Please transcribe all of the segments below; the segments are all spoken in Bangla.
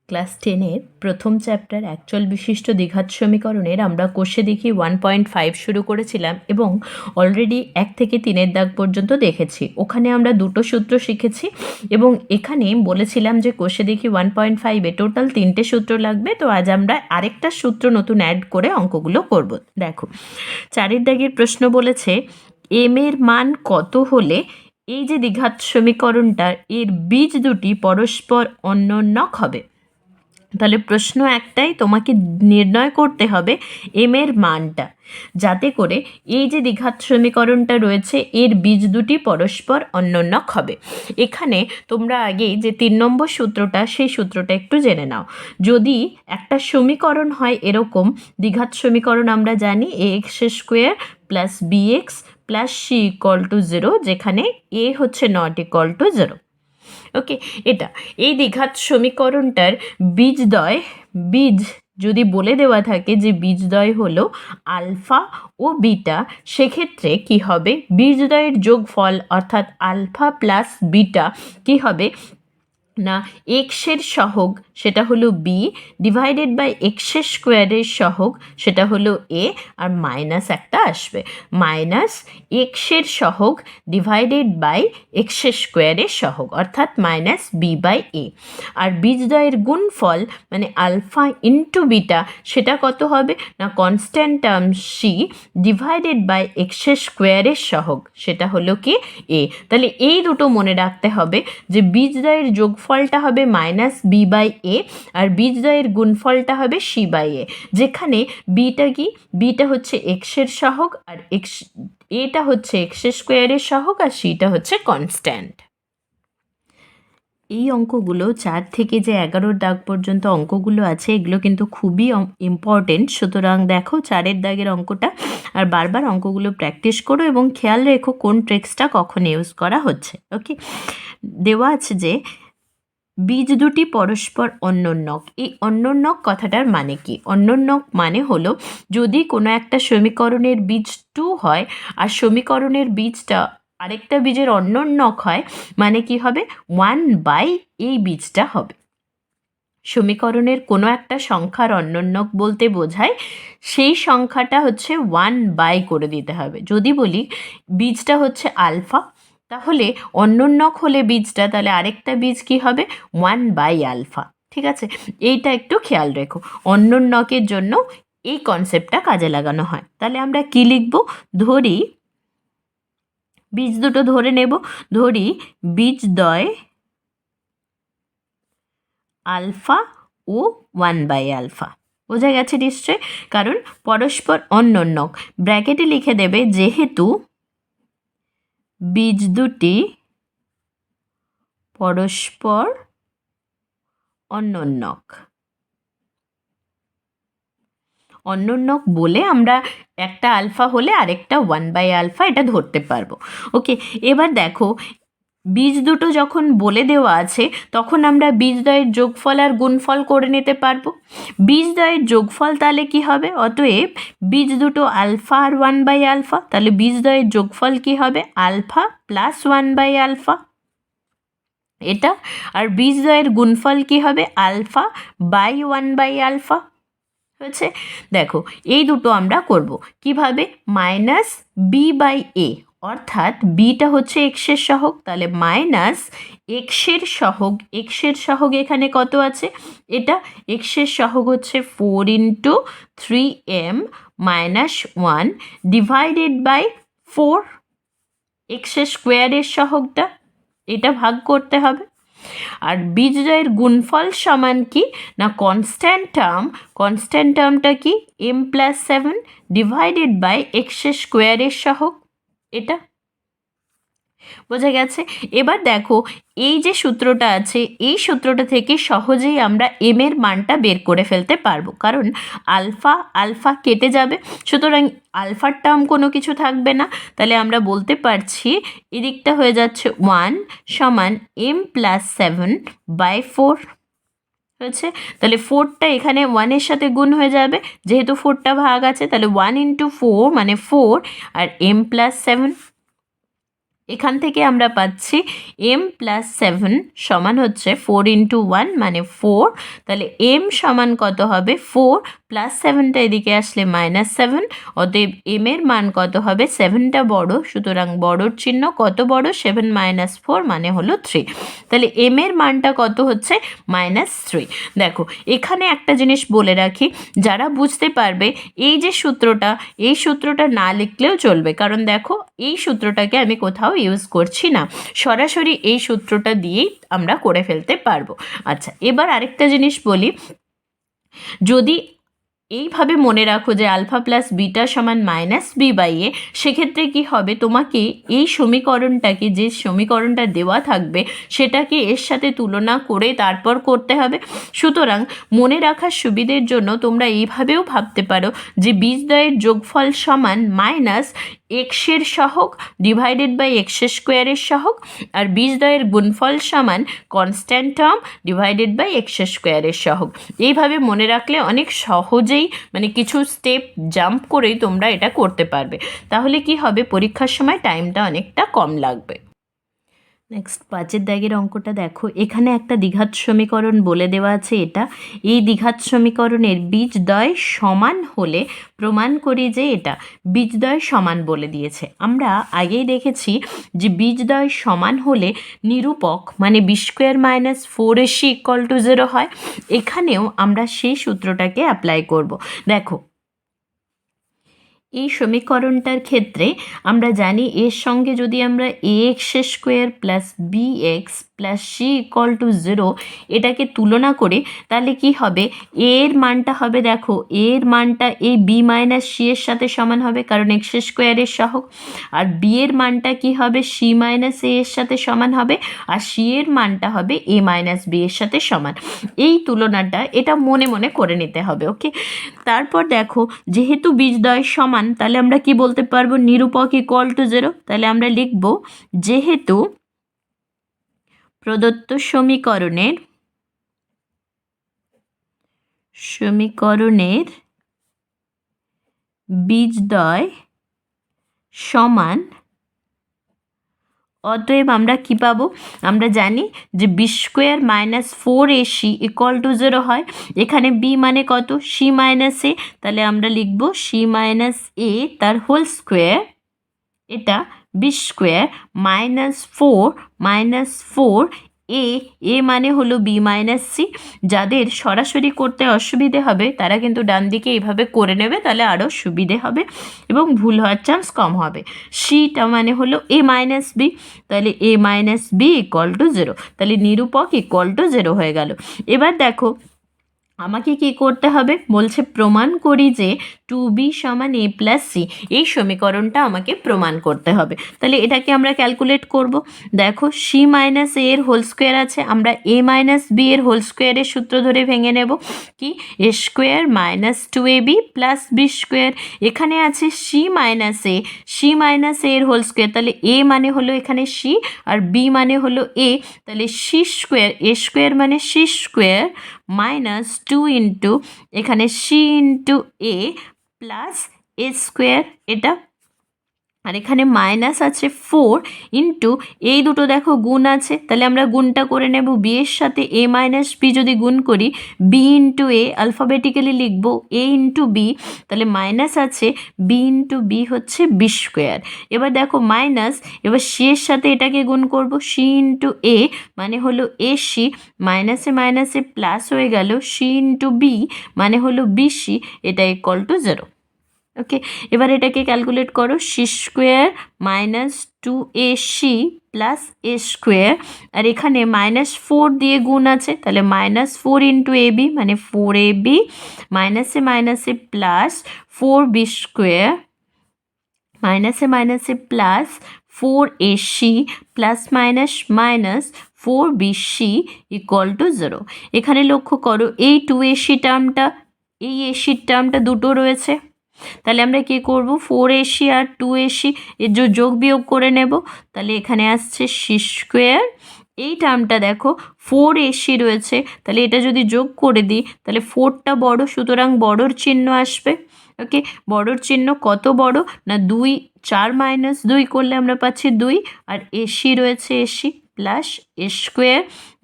ক্লাস 10-এর প্রথম চ্যাপ্টার অ্যাকচুয়াল বিশিষ্ট দ্বিঘাত সমীকরণের আমরা কোষে দেখি 1.5 শুরু করেছিলাম এবং অলরেডি 1 থেকে 3-এর দাগ পর্যন্ত দেখেছি। ওখানে আমরা দুটো সূত্র শিখেছি এবং এখানে বলেছিলাম যে কোষে দেখি 1.5-এ টোটাল 3টে সূত্র লাগবে। তো আজ আমরা আরেকটা সূত্র নতুন অ্যাড করে অঙ্কগুলো করব। দেখো 4-এর দাগের প্রশ্ন বলেছে এম এর মান কত হলে এই যে দ্বিঘাত সমীকরণটা এর বীজ দুটি পরস্পর অন্যোন্যক হবে। তাহলে প্রশ্ন একটাই, তোমাকে নির্ণয় করতে হবে এম এর মানটা, যাতে করে এই যে দ্বিঘাত সমীকরণটা রয়েছে এর বীজ দুটি পরস্পর অন্যোন্যক হবে। এখানে তোমরা আগে যে 3 নম্বর সূত্রটা, সেই সূত্রটা একটু জেনে নাও। যদি একটা সমীকরণ হয় এরকম, দ্বিঘাত সমীকরণ আমরা জানি ax² plus bx plus c equal to 0, যেখানে a হচ্ছে নট ইকুয়াল টু 0। ওকে, এটা এই দ্বিঘাত সমীকরণটার বীজ যদি বলে দেওয়া থাকে যে বীজদ্বয় হলো আলফা ও বিটা, সেক্ষেত্রে কি হবে, বীজদ্বয়ের যোগফল অর্থাৎ আলফা প্লাস বিটা কি হবে না, এক্সের সহগ সেটা হলো বি ডিভাইডেড বাই এক্সের স্কোয়ারের সহগ সেটা হলো এ, আর মাইনাস একটা আসবে, মাইনাস এক্সের সহগ ডিভাইডেড বাই এক্সের স্কোয়ারের সহগ অর্থাৎ মাইনাস বি বাই এ। আর বীজদ্বয়ের গুণফল মানে আলফা ইন্টু বিটা সেটা কত হবে না, constant term C divided by এক্সের স্কোয়ারের সহগ সেটা হলো কি এ। তাহলে এই দুটো মনে রাখতে হবে যে বীজদ্বয়ের যোগফলটা হবে মাইনাস বি বাই এ আর বীজদ্বয়ের গুণফলটা হবে সি বাই এ, যেখানে বিটা কি, বিটা হচ্ছে এক্সের সহগ আর এটা হচ্ছে এক্সের স্কোয়ারের সহগ আর সিটা হচ্ছে কনস্ট্যান্ট। এই অঙ্কগুলো 4 থেকে যে 11 দাগ পর্যন্ত অঙ্কগুলো আছে এগুলো কিন্তু খুবই ইম্পর্টেন্ট। সুতরাং দেখো 4-এর দাগের অঙ্কটা আর বারবার অঙ্কগুলো প্র্যাকটিস করো এবং খেয়াল রেখো কোন ট্রিক্সটা কখন ইউজ করা হচ্ছে। ওকে, দেওয়া আছে যে বীজ দুটি পরস্পর অন্যোন্যক। এই অন্যোন্যক কথাটার মানে কি? অন্যোন্যক মানে হলো যদি কোনো একটা সমীকরণের বীজ 2 হয় আর সমীকরণের বীজটা আরেকটা বীজের অন্যোন্যক হয়, মানে কি হবে, 1 বাই এই বীজটা হবে। সমীকরণের কোনো একটা সংখ্যার অন্যোন্যক বলতে বোঝায় সেই সংখ্যাটা হচ্ছে 1 বাই করে দিতে হবে। যদি বলি বীজটা হচ্ছে আলফা, তাহলে অন্যোন্যক হলে বীজটা, তাহলে আরেকটা বীজ কি হবে, 1 বাই আলফা। ঠিক আছে, এইটা একটু খেয়াল রেখো, অন্যোন্যকের জন্য এই কনসেপ্টটা কাজে লাগানো হয়। তাহলে আমরা কি লিখব, ধরি বীজ দুটো ধরে নেব, ধরি বীজদ্বয় আলফা ও 1 বাই আলফা। বোঝা গেছে নিশ্চয়, কারণ পরস্পর অন্যোন্যক। ব্র্যাকেটে লিখে দেবে যেহেতু বীজ দুটি পরস্পর অন্যোন্যক, অন্যোন্যক বলে আমরা একটা আলফা হলে আরেকটা 1 বাই আলফা এটা ধরতে পারবো। ওকে, এবার দেখো বীজ দুটো যখন বলে দেওয়া আছে তখন আমরা বীজদ্বয়ের যোগফল আর গুণফল করে নিতে পারবো। বীজদ্বয়ের যোগফল তাহলে কি হবে, অতএব বীজ দুটো আলফা আর 1 বাই আলফা, তাহলে বীজদ্বয়ের যোগফল কি হবে, আলফা প্লাস 1 বাই আলফা এটা, আর বীজদ্বয়ের গুণফল কি হবে, আলফা বাই 1 বাই আলফা হয়েছে। দেখো এই দুটো আমরা করব কিভাবে, মাইনাস বি বাই এ, অর্থাৎ বিটা হচ্ছে এক্সের সহগ, তাহলে মাইনাস এক্সের সহগ এখানে কত আছে, এটা এক্সের সহগ হচ্ছে 4 into 3m minus 1 divided by 4, এক্সের স্কোয়ারের সহগটা এটা ভাগ করতে হবে। আর বীজদ্বয়ের গুণফল সমান কি না, কনস্ট্যান্ট টার্মটা কি, m+7 ডিভাইডেড বাই এক্সের স্কোয়ারের সহগ এটা। বোঝা গেছে। এবার দেখো এই যে সূত্রটা আছে এই সূত্রটা থেকে সহজেই আমরা এম এর মানটা বের করে ফেলতে পারবো, কারণ আলফা কেটে যাবে, সুতরাং আলফার টার্ম কোনো কিছু থাকবে না। তাহলে আমরা বলতে পারছি এদিকটা হয়ে যাচ্ছে 1 সমান m+7 বাই 4 হয়েছে। তাহলে 4টা এখানে 1-এর সাথে গুণ হয়ে যাবে, যেহেতু 4টা ভাগ আছে, তাহলে 1 ইন্টু 4 মানে 4 আর m+7 এখান থেকে আমরা পাচ্ছি m প্লাস 7 সমান হচ্ছে 4 ইন্টু 1 মানে 4। তাহলে m সমান কত হবে 4 প্লাস 7টা এদিকে আসলে -7, অতএব m এর মান কত হবে, 7টা বড় সুতরাং বড়র চিহ্ন কত বড়, 7 - 4 মানে হলো 3। তাহলে m এর মানটা কত হচ্ছে -3। দেখো এখানে একটা জিনিস বলে রাখি, যারা বুঝতে পারবে এই যে সূত্রটা, এই সূত্রটা না লিখলেও চলবে, কারণ দেখো এই সূত্রটাকে আমি কোথাও ইউজ করছি না, সরাসরি এই সূত্রটা দিয়েই আমরা করে ফেলতে পারবো। আচ্ছা, এবার আরেকটা জিনিস বলি, যদি এইভাবে মনে রাখো যে আলফা প্লাস বিটা সমান -b/a, সেক্ষেত্রে কি হবে, তোমাকে এই সমীকরণটাকে, যে সমীকরণটা দেওয়া থাকবে সেটাকে এর সাথে তুলনা করে তারপর করতে হবে। সুতরাং মনে রাখার সুবিধের জন্য তোমরা এইভাবেও ভাবতে পারো যে বীজদ্বয়ের যোগফল সমান -x-এর সহগ /x² সহগ, আর বীজদ্বয়ের গুণফল সমান কনস্ট্যান্ট টার্ম /x² সহগ। এইভাবে মনে রাখলে অনেক সহজেই মানে কিছু স্টেপ জাম্প করেই তোমরা এটা করতে পারবে, তাহলে কি হবে, পরীক্ষার সময় টাইমটা অনেকটা কম লাগবে। নেক্সট 5-এর দাগের অঙ্কটা দেখো, এখানে একটা দ্বিঘাত সমীকরণ বলে দেওয়া আছে। এই দ্বিঘাত সমীকরণের বীজদ্বয় সমান হলে প্রমাণ করি যে এটা বীজদ্বয় সমান বলে দিয়েছে। আমরা আগেই দেখেছি যে বীজদ্বয় সমান হলে নিরূপক মানে b² - 4ac = 0 হয়। এখানেও আমরা সেই সূত্রটাকে অ্যাপ্লাই করব। দেখো এই সমীকরণটার ক্ষেত্রে আমরা জানি এর সঙ্গে যদি আমরা ax² + bx + c = 0 এটাকে তুলনা করে, তাহলে কি হবে, a এর মানটা হবে, দেখো a এর মানটা এই b - c এর সাথে সমান হবে কারণ x² এর সহগ, আর b এর মানটা কি হবে, c - a এর সাথে সমান হবে, আর c এর মানটা হবে a - b এর সাথে সমান। এই তুলনাটা এটা মনে মনে করে নিতে হবে। ওকে, তারপর দেখো যেহেতু বীজদ্বয় সমান, তাহলে আমরা কি বলতে পারবো, নিরূপক = 0। তাহলে আমরা লিখব যেহেতু প্রদত্ত সমীকরণের বীজদ্বয় সমান, অতএব আমরা কি পাবো, আমরা জানি যে b² - 4ac = 0 হয়। এখানে b মানে কত, c - a, তাহলে আমরা লিখব c - a তার হোল স্কোয়ার, এটা b² - 4 a মানে হলো b - c। যাদের সরাসরি করতে অসুবিধে হবে তারা কিন্তু ডান দিকে এইভাবে করে নেবে, তাহলে আরও সুবিধে হবে এবং ভুল হওয়ার চান্স কম হবে। cটা মানে হলো a - b, তাহলে a - b = 0, তাহলে নিরূপক = 0 হয়ে গেল। এবার দেখো আমাকে কি করতে হবে, বলছে প্রমাণ করি যে 2b = a + c, এই সমীকরণটা আমাকে প্রমাণ করতে হবে। তাহলে এটাকে আমরা ক্যালকুলেট করব। দেখো c - a এর হোল স্কোয়ার আছে, আমরা a - b এর হোল স্কোয়ারের সূত্র ধরে ভেঙে নেব, কি a² - 2ab + b²। এখানে আছে c - a এর হোল স্কোয়ার, তাহলে a মানে হলো এখানে c আর b মানে হলো a, তাহলে a² মানে c² - 2 ইন্টু এখানে c into a plus a², এটা আর এখানে মাইনাস আছে 4 ইন্টু এই দুটো দেখো গুণ আছে, তাহলে আমরা গুণটা করে নেব, b এর সাথে a - b যদি গুণ করি b ইন্টু a আলফাবেটিক্যালি লিখবো a ইন্টু b, তাহলে মাইনাস আছে b ইন্টু b হচ্ছে b²। এবার দেখো মাইনাস, এবার c এর সাথে এটাকে গুণ করব c ইন্টু a মানে হলো ac, মাইনাসে মাইনাসে প্লাস হয়ে গেল c ইন্টু b মানে হলো bc, এটা = 0। ওকে, এবার এটাকে ক্যালকুলেট করো, c² - 2ac প্লাস a², আর এখানে -4 দিয়ে গুণ আছে, তাহলে -4 ইন্টু ab মানে 4ab, মাইনাসে মাইনাসে প্লাস 4b², মাইনাসে মাইনাসে plus 4ac plus minus minus 4bc = 0। এখানে লক্ষ্য করো এই 2ac টার্মটা, এই ac টার্মটা দুটো রয়েছে, তাহলে আমরা কি করব, 4ac আর 2ac এর যোগ বিয়োগ করে নেব, তাহলে এখানে আসছে c²। এই টার্মটা দেখো 4ac রয়েছে, তাহলে এটা যদি যোগ করে দিই তাহলে 4টা বড় সুতরাং বড়র চিহ্ন আসবে, ওকে, বড়োর চিহ্ন কত বড় না 2, 4 মাইনাস 2 করলে আমরা পাচ্ছি 2, আর এসি রয়েছে AC plus A square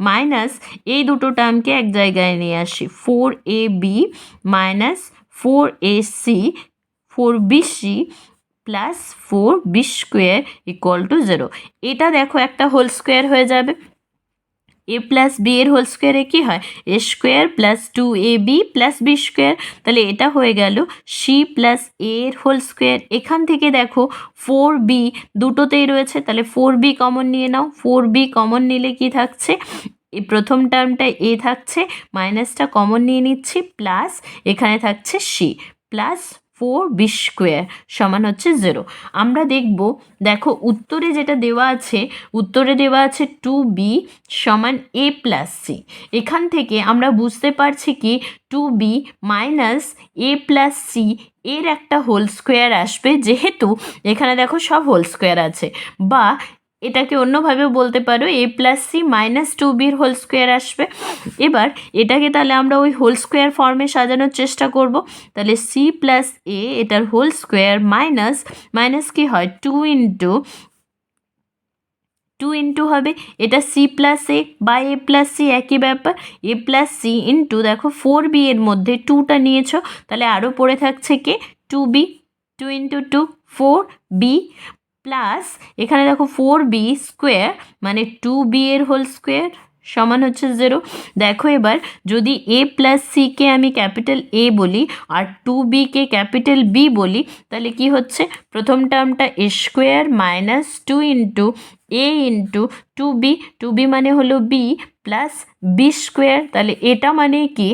minus এই দুটো টার্মকে এক জায়গায় নিয়ে আসি 4ab minus 4ac 4bc plus 4b square equal to 0। এটা দেখো একটা হোল স্কোয়ার হয়ে যাবে। এ প্লাস বি এর হোল স্কোয়ারে কী হয়, A square plus 2ab plus B square, তাহলে এটা হয়ে গেল সি প্লাস এ এর হোল স্কোয়ার। এখান থেকে দেখো 4b দুটোতেই রয়েছে, তাহলে 4b কমন নিয়ে নাও। 4b কমন নিলে কি থাকছে, এই প্রথম টার্মটা এ থাকছে, মাইনাসটা কমন নিয়ে নিচ্ছি, প্লাস এখানে থাকছে সি প্লাস 4b স্কোয়ার সমান হচ্ছে 0। আমরা দেখব, দেখো উত্তরে যেটা দেওয়া আছে, উত্তরে দেওয়া আছে 2b সমান a প্লাস সি। এখান থেকে আমরা বুঝতে পারছি কি 2b minus a plus C এর একটা হোল স্কোয়ার আসবে, যেহেতু এখানে দেখো সব হোল স্কোয়ার আছে। বা এটাকে অন্যভাবেও বলতে পারো এ প্লাস সি মাইনাস 2bর হোল স্কোয়ার আসবে। এবার এটাকে তাহলে আমরা ওই হোল স্কোয়ার ফর্মে সাজানোর চেষ্টা করব। তাহলে সি প্লাস এ এটার হোল স্কোয়ার মাইনাস মাইনাস কি হয় 2 ইন্টু হবে, এটা সি প্লাস এ বা এ প্লাস সি একই ব্যাপার, এ প্লাস সি ইন্টু দেখো 4b এর মধ্যে 2টা নিয়েছো, তাহলে আরও পড়ে থাকছে কে 2b, 2 ইন্টু 2 4b প্লাস এখানে দেখো 4b স্কোয়ার মানে 2b এর হোল স্কোয়ার সমান হচ্ছে 0। দেখো এবার যদি এ প্লাস সিকে আমি ক্যাপিটাল এ বলি আর 2bকে ক্যাপিটাল বি বলি, তাহলে কি হচ্ছে, প্রথম টার্মটা এ square minus 2 into A into 2b মানে হলো বি প্লাস বি স্কোয়ার, তাহলে এটা মানে কি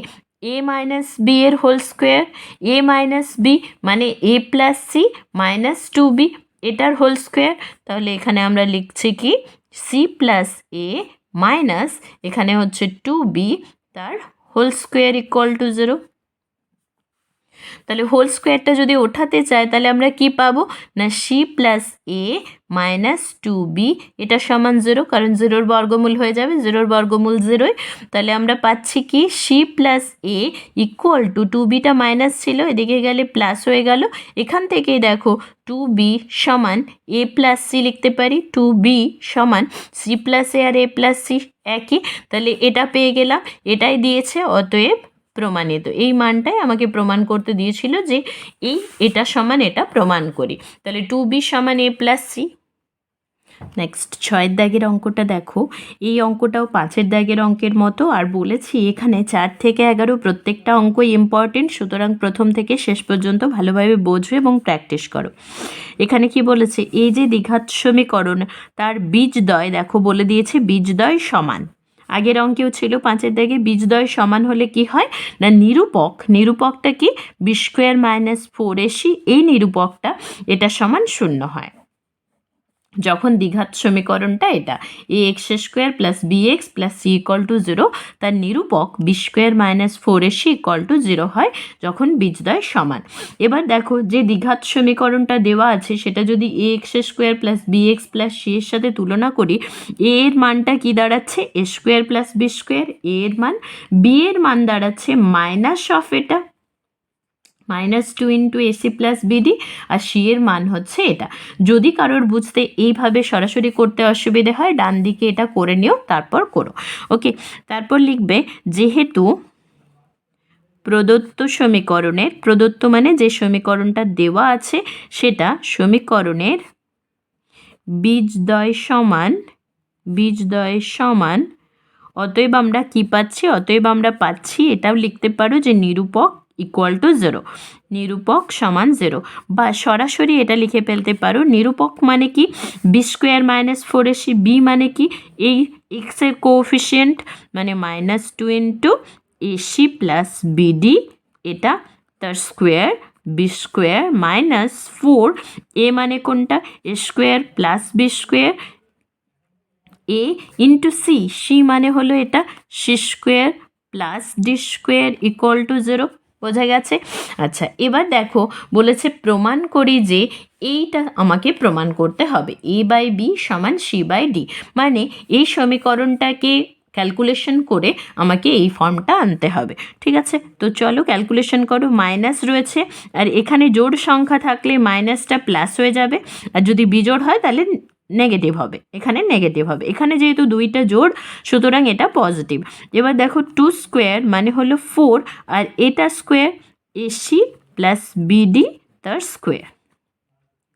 এ মাইনাস বি এর হোল স্কোয়ার, এ মাইনাস বি মানে এ প্লাস সি মাইনাস 2b এটার হোল স্কোয়ার। তাহলে এখানে আমরা লিখছি কি সি প্লাস এ মাইনাস এখানে হচ্ছে 2b তার হোল স্কোয়ার ইকুয়াল টু 0। তাহলে হোল স্কোয়ারটা যদি ওঠাতে চাই তাহলে আমরা কি পাবো না সি প্লাস এ মাইনাস 2b এটা সমান 0, কারণ 0র বর্গমূল হয়ে যাবে, 0র বর্গমূল 0ই। তাহলে আমরা পাচ্ছি কি C plus A equal to 2bটা মাইনাস ছিল, এদিকে গেলে প্লাস হয়ে গেল। এখান থেকেই দেখো 2b সমান এ প্লাস সি লিখতে পারি, 2b সমান সি প্লাস এ আর এ প্লাস সি একই, তাহলে এটা পেয়ে গেলাম, এটাই দিয়েছে, অতএব প্রমাণিত। এই মানটাই আমাকে প্রমাণ করতে দিয়েছিল যে এটা সমান এটা প্রমাণ করি। তাহলে 2b সমান এ প্লাস সি। নেক্সট 6 দাগের অঙ্কটা দেখো, এই অঙ্কটাও 5 দাগের অঙ্কের মতো, আর বলেছি এখানে 4 থেকে 11 প্রত্যেকটা অঙ্কই ইম্পর্টেন্ট, সুতরাং প্রথম থেকে শেষ পর্যন্ত ভালোভাবে বোঝো এবং প্র্যাকটিস করো। এখানে কি বলেছে, এই যে দ্বিঘাত সমীকরণ তার বীজদ্বয় দেখো বলে দিয়েছে বীজদ্বয় সমান। আগের অঙ্কেও ছিল 5 দাগে বীজদ্বয় সমান হলে কি হয় না নিরূপকটা কি বি স্কোয়ার মাইনাস 4ac, এই নিরূপকটা এটা সমান 0 হয় যখন দ্বিঘাত সমীকরণটা এটা A X square plus B X plus C equal to 0, তার নিরূপক B square minus 4ac equal to 0 হয় যখন বীজদ্বয় সমান। এবার দেখো যে দ্বিঘাত সমীকরণটা দেওয়া আছে সেটা যদি A X square plus B X plus C এর সাথে তুলনা করি, এ এর মানটা কি দাঁড়াচ্ছে A square plus B square, A এর মান, বি এর মান দাঁড়াচ্ছে মাইনাস অফ এটা -2 ইন্টু এসি প্লাস বিডি, আর সি এর মান হচ্ছে এটা। যদি কারোর বুঝতে এইভাবে সরাসরি করতে অসুবিধে হয় ডান দিকে এটা করে নিও, তারপর করো। ওকে, তারপর লিখবে যেহেতু প্রদত্ত সমীকরণের, প্রদত্ত মানে যে সমীকরণটা দেওয়া আছে সেটা সমীকরণের বীজদ্বয় সমান, অতএব আমরা কি পাচ্ছি, অতএব আমরা পাচ্ছি, এটাও লিখতে পারো যে নিরূপক ইকুয়াল টু 0, নিরূপক সমান 0, বা সরাসরি এটা লিখে ফেলতে পারো নিরূপক মানে কি B square minus 4ac, B মানে কি এই এক্সের কোএফিসিয়েন্ট মানে -2 ইন্টু এসি প্লাস বিডি, এটা তার square B square minus 4, A মানে কোনটা A square plus B square, A into C মানে হলো এটা C square plus D square equal to 0, বোঝা গেছে। আচ্ছা, এবার দেখো বলেছে প্রমাণ করি যে এইটা আমাকে প্রমাণ করতে হবে এ বাই বি সমান সি বাই ডি, মানে এই সমীকরণটাকে ক্যালকুলেশন করে আমাকে এই ফর্মটা আনতে হবে। ঠিক আছে, তো চলো ক্যালকুলেশন করো। মাইনাস রয়েছে, আর এখানে জোড় সংখ্যা থাকলে মাইনাসটা প্লাস হয়ে যাবে, আর যদি বিজোড় হয় তাহলে নেগেটিভ হবে, এখানে নেগেটিভ হবে। এখানে যেহেতু দুইটা জোড় সুতরাং এটা পজিটিভ। এবার দেখো 2 স্কোয়ার মানে হলো 4, আর এটা স্কোয়ার এসি প্লাস বিডি তার স্কোয়ার।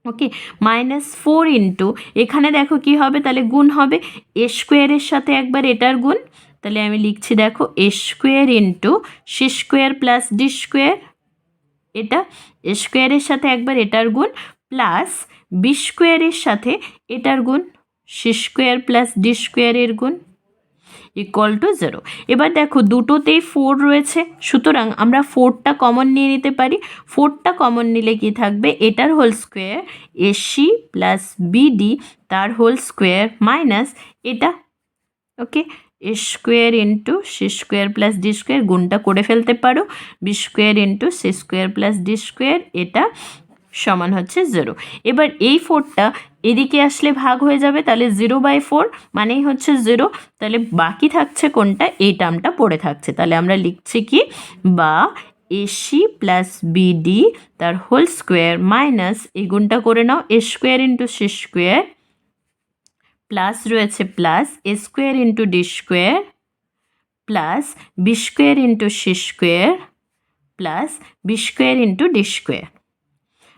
ওকে, -4 ইন্টু এখানে দেখো কি হবে, তাহলে গুণ হবে এ স্কোয়ারের সাথে একবার এটার গুণ, তাহলে আমি লিখছি দেখো A square into C square plus D square, এটা এ স্কোয়ারের সাথে একবার এটার গুণ প্লাস বি স্কোয়ারের সাথে এটার গুণ, সি স্কোয়ার প্লাস ডি স্কোয়ারের গুণ ইকুয়াল টু 0। এবার দেখো দুটোতেই 4 রয়েছে, সুতরাং আমরা 4টা কমন নিয়ে নিতে পারি। 4টা কমন নিলে কি থাকবে, এটার whole square AC plus BD তার হোল স্কোয়ার মাইনাস এটা, okay, A square into C square plus D square, গুণটা করে ফেলতে পারো, B square into C square plus D square, এটা সমান হচ্ছে 0। এবার এই 4টা এদিকে আসলে ভাগ হয়ে যাবে, তাহলে 0/4 মানেই হচ্ছে 0, তাহলে বাকি থাকছে কোনটা, এই টার্মটা পড়ে থাকছে। তাহলে আমরা লিখছি কি, বা এসি প্লাস বিডি তার হোল স্কোয়ার মাইনাস এই গুণটা করে নাও A square into C square plus রয়েছে plus A square into D square plus B square into C square plus B square into D square.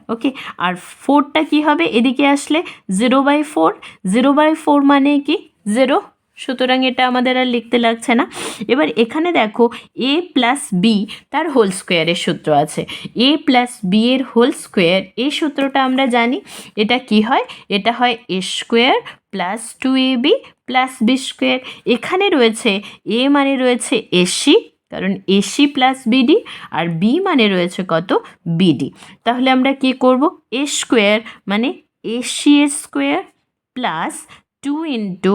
Okay, আর 4টা কী হবে, এদিকে আসলে 0/4, 0/4 মানে কি 0, সুতরাং এটা আমাদের আর লিখতে লাগছে না। এবার এখানে দেখো এ প্লাস বি তার হোল স্কোয়ারের সূত্র আছে, এ প্লাস বি এর হোল স্কোয়ার, এই সূত্রটা আমরা জানি। এটা কি হয়, এটা হয় A square plus 2ab plus B square. এখানে রয়েছে এ মানে রয়েছে এসি, কারণ এসি প্লাস বিডি, আর বি মানে রয়েছে কত, বিডি। তাহলে আমরা কি করব, এ স্কোয়ার মানে AC square plus 2 into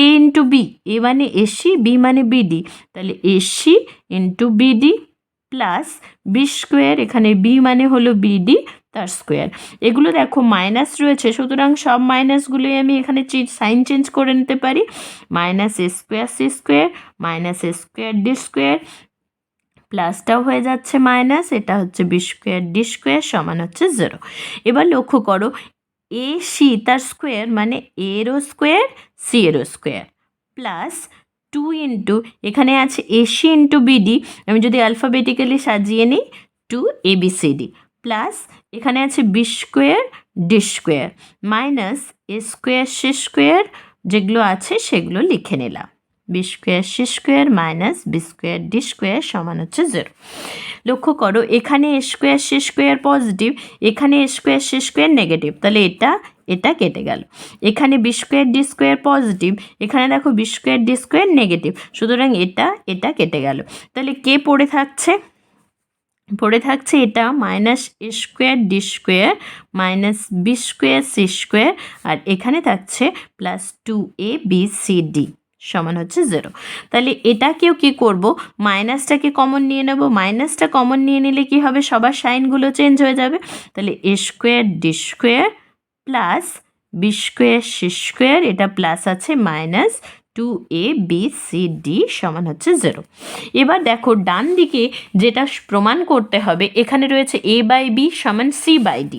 A into B, A মানে এসি, বি মানে বিডি, তাহলে AC into BD plus B square, এখানে বি মানে হলো বিডি তার স্কোয়ার। এগুলো দেখো মাইনাস রয়েছে, সুতরাং সব মাইনাসগুলোই আমি এখানে সাইন চেঞ্জ করে নিতে পারি। Minus A square C square minus A square D square, প্লাসটাও হয়ে যাচ্ছে মাইনাস, এটা হচ্ছে বি স্কোয়ার ডি স্কোয়ার সমান হচ্ছে 0। এবার লক্ষ্য করো এ সি তার স্কোয়ার মানে এরও স্কোয়ার সি এরও স্কোয়ার প্লাস 2 ইন্টু এখানে আছে এসি ইন্টু বিডি, আমি যদি অ্যালফাবেটিক্যালি সাজিয়ে নিই 2 ABCD প্লাস এখানে আছে B square D square minus A square C square, যেগুলো আছে সেগুলো লিখে নিলাম, B square C square minus B square D square সমান হচ্ছে 0। লক্ষ্য করো এখানে A square C square positive, এখানে A square C square negative, তাহলে এটা কেটে গেল। এখানে B square D square positive, এখানে দেখো B square D square negative, সুতরাং এটা কেটে গেল। তাহলে কে পড়ে থাকছে, এটা minus A square D square minus B square C square, আর এখানে থাকছে প্লাস 2ABCD সমান হচ্ছে 0। তাহলে এটাকেও কি করব, মাইনাসটাকে কমন নিয়ে নেব, মাইনাসটা কমন নিয়ে নিলে কি হবে, সবার সাইনগুলো চেঞ্জ হয়ে যাবে। তাহলে A square D square plus B square C square, এটা প্লাস আছে মাইনাস 2ABCD সমান হচ্ছে 0। এবার দেখো ডান দিকে যেটা প্রমাণ করতে হবে, এখানে রয়েছে A/B সমান C/D,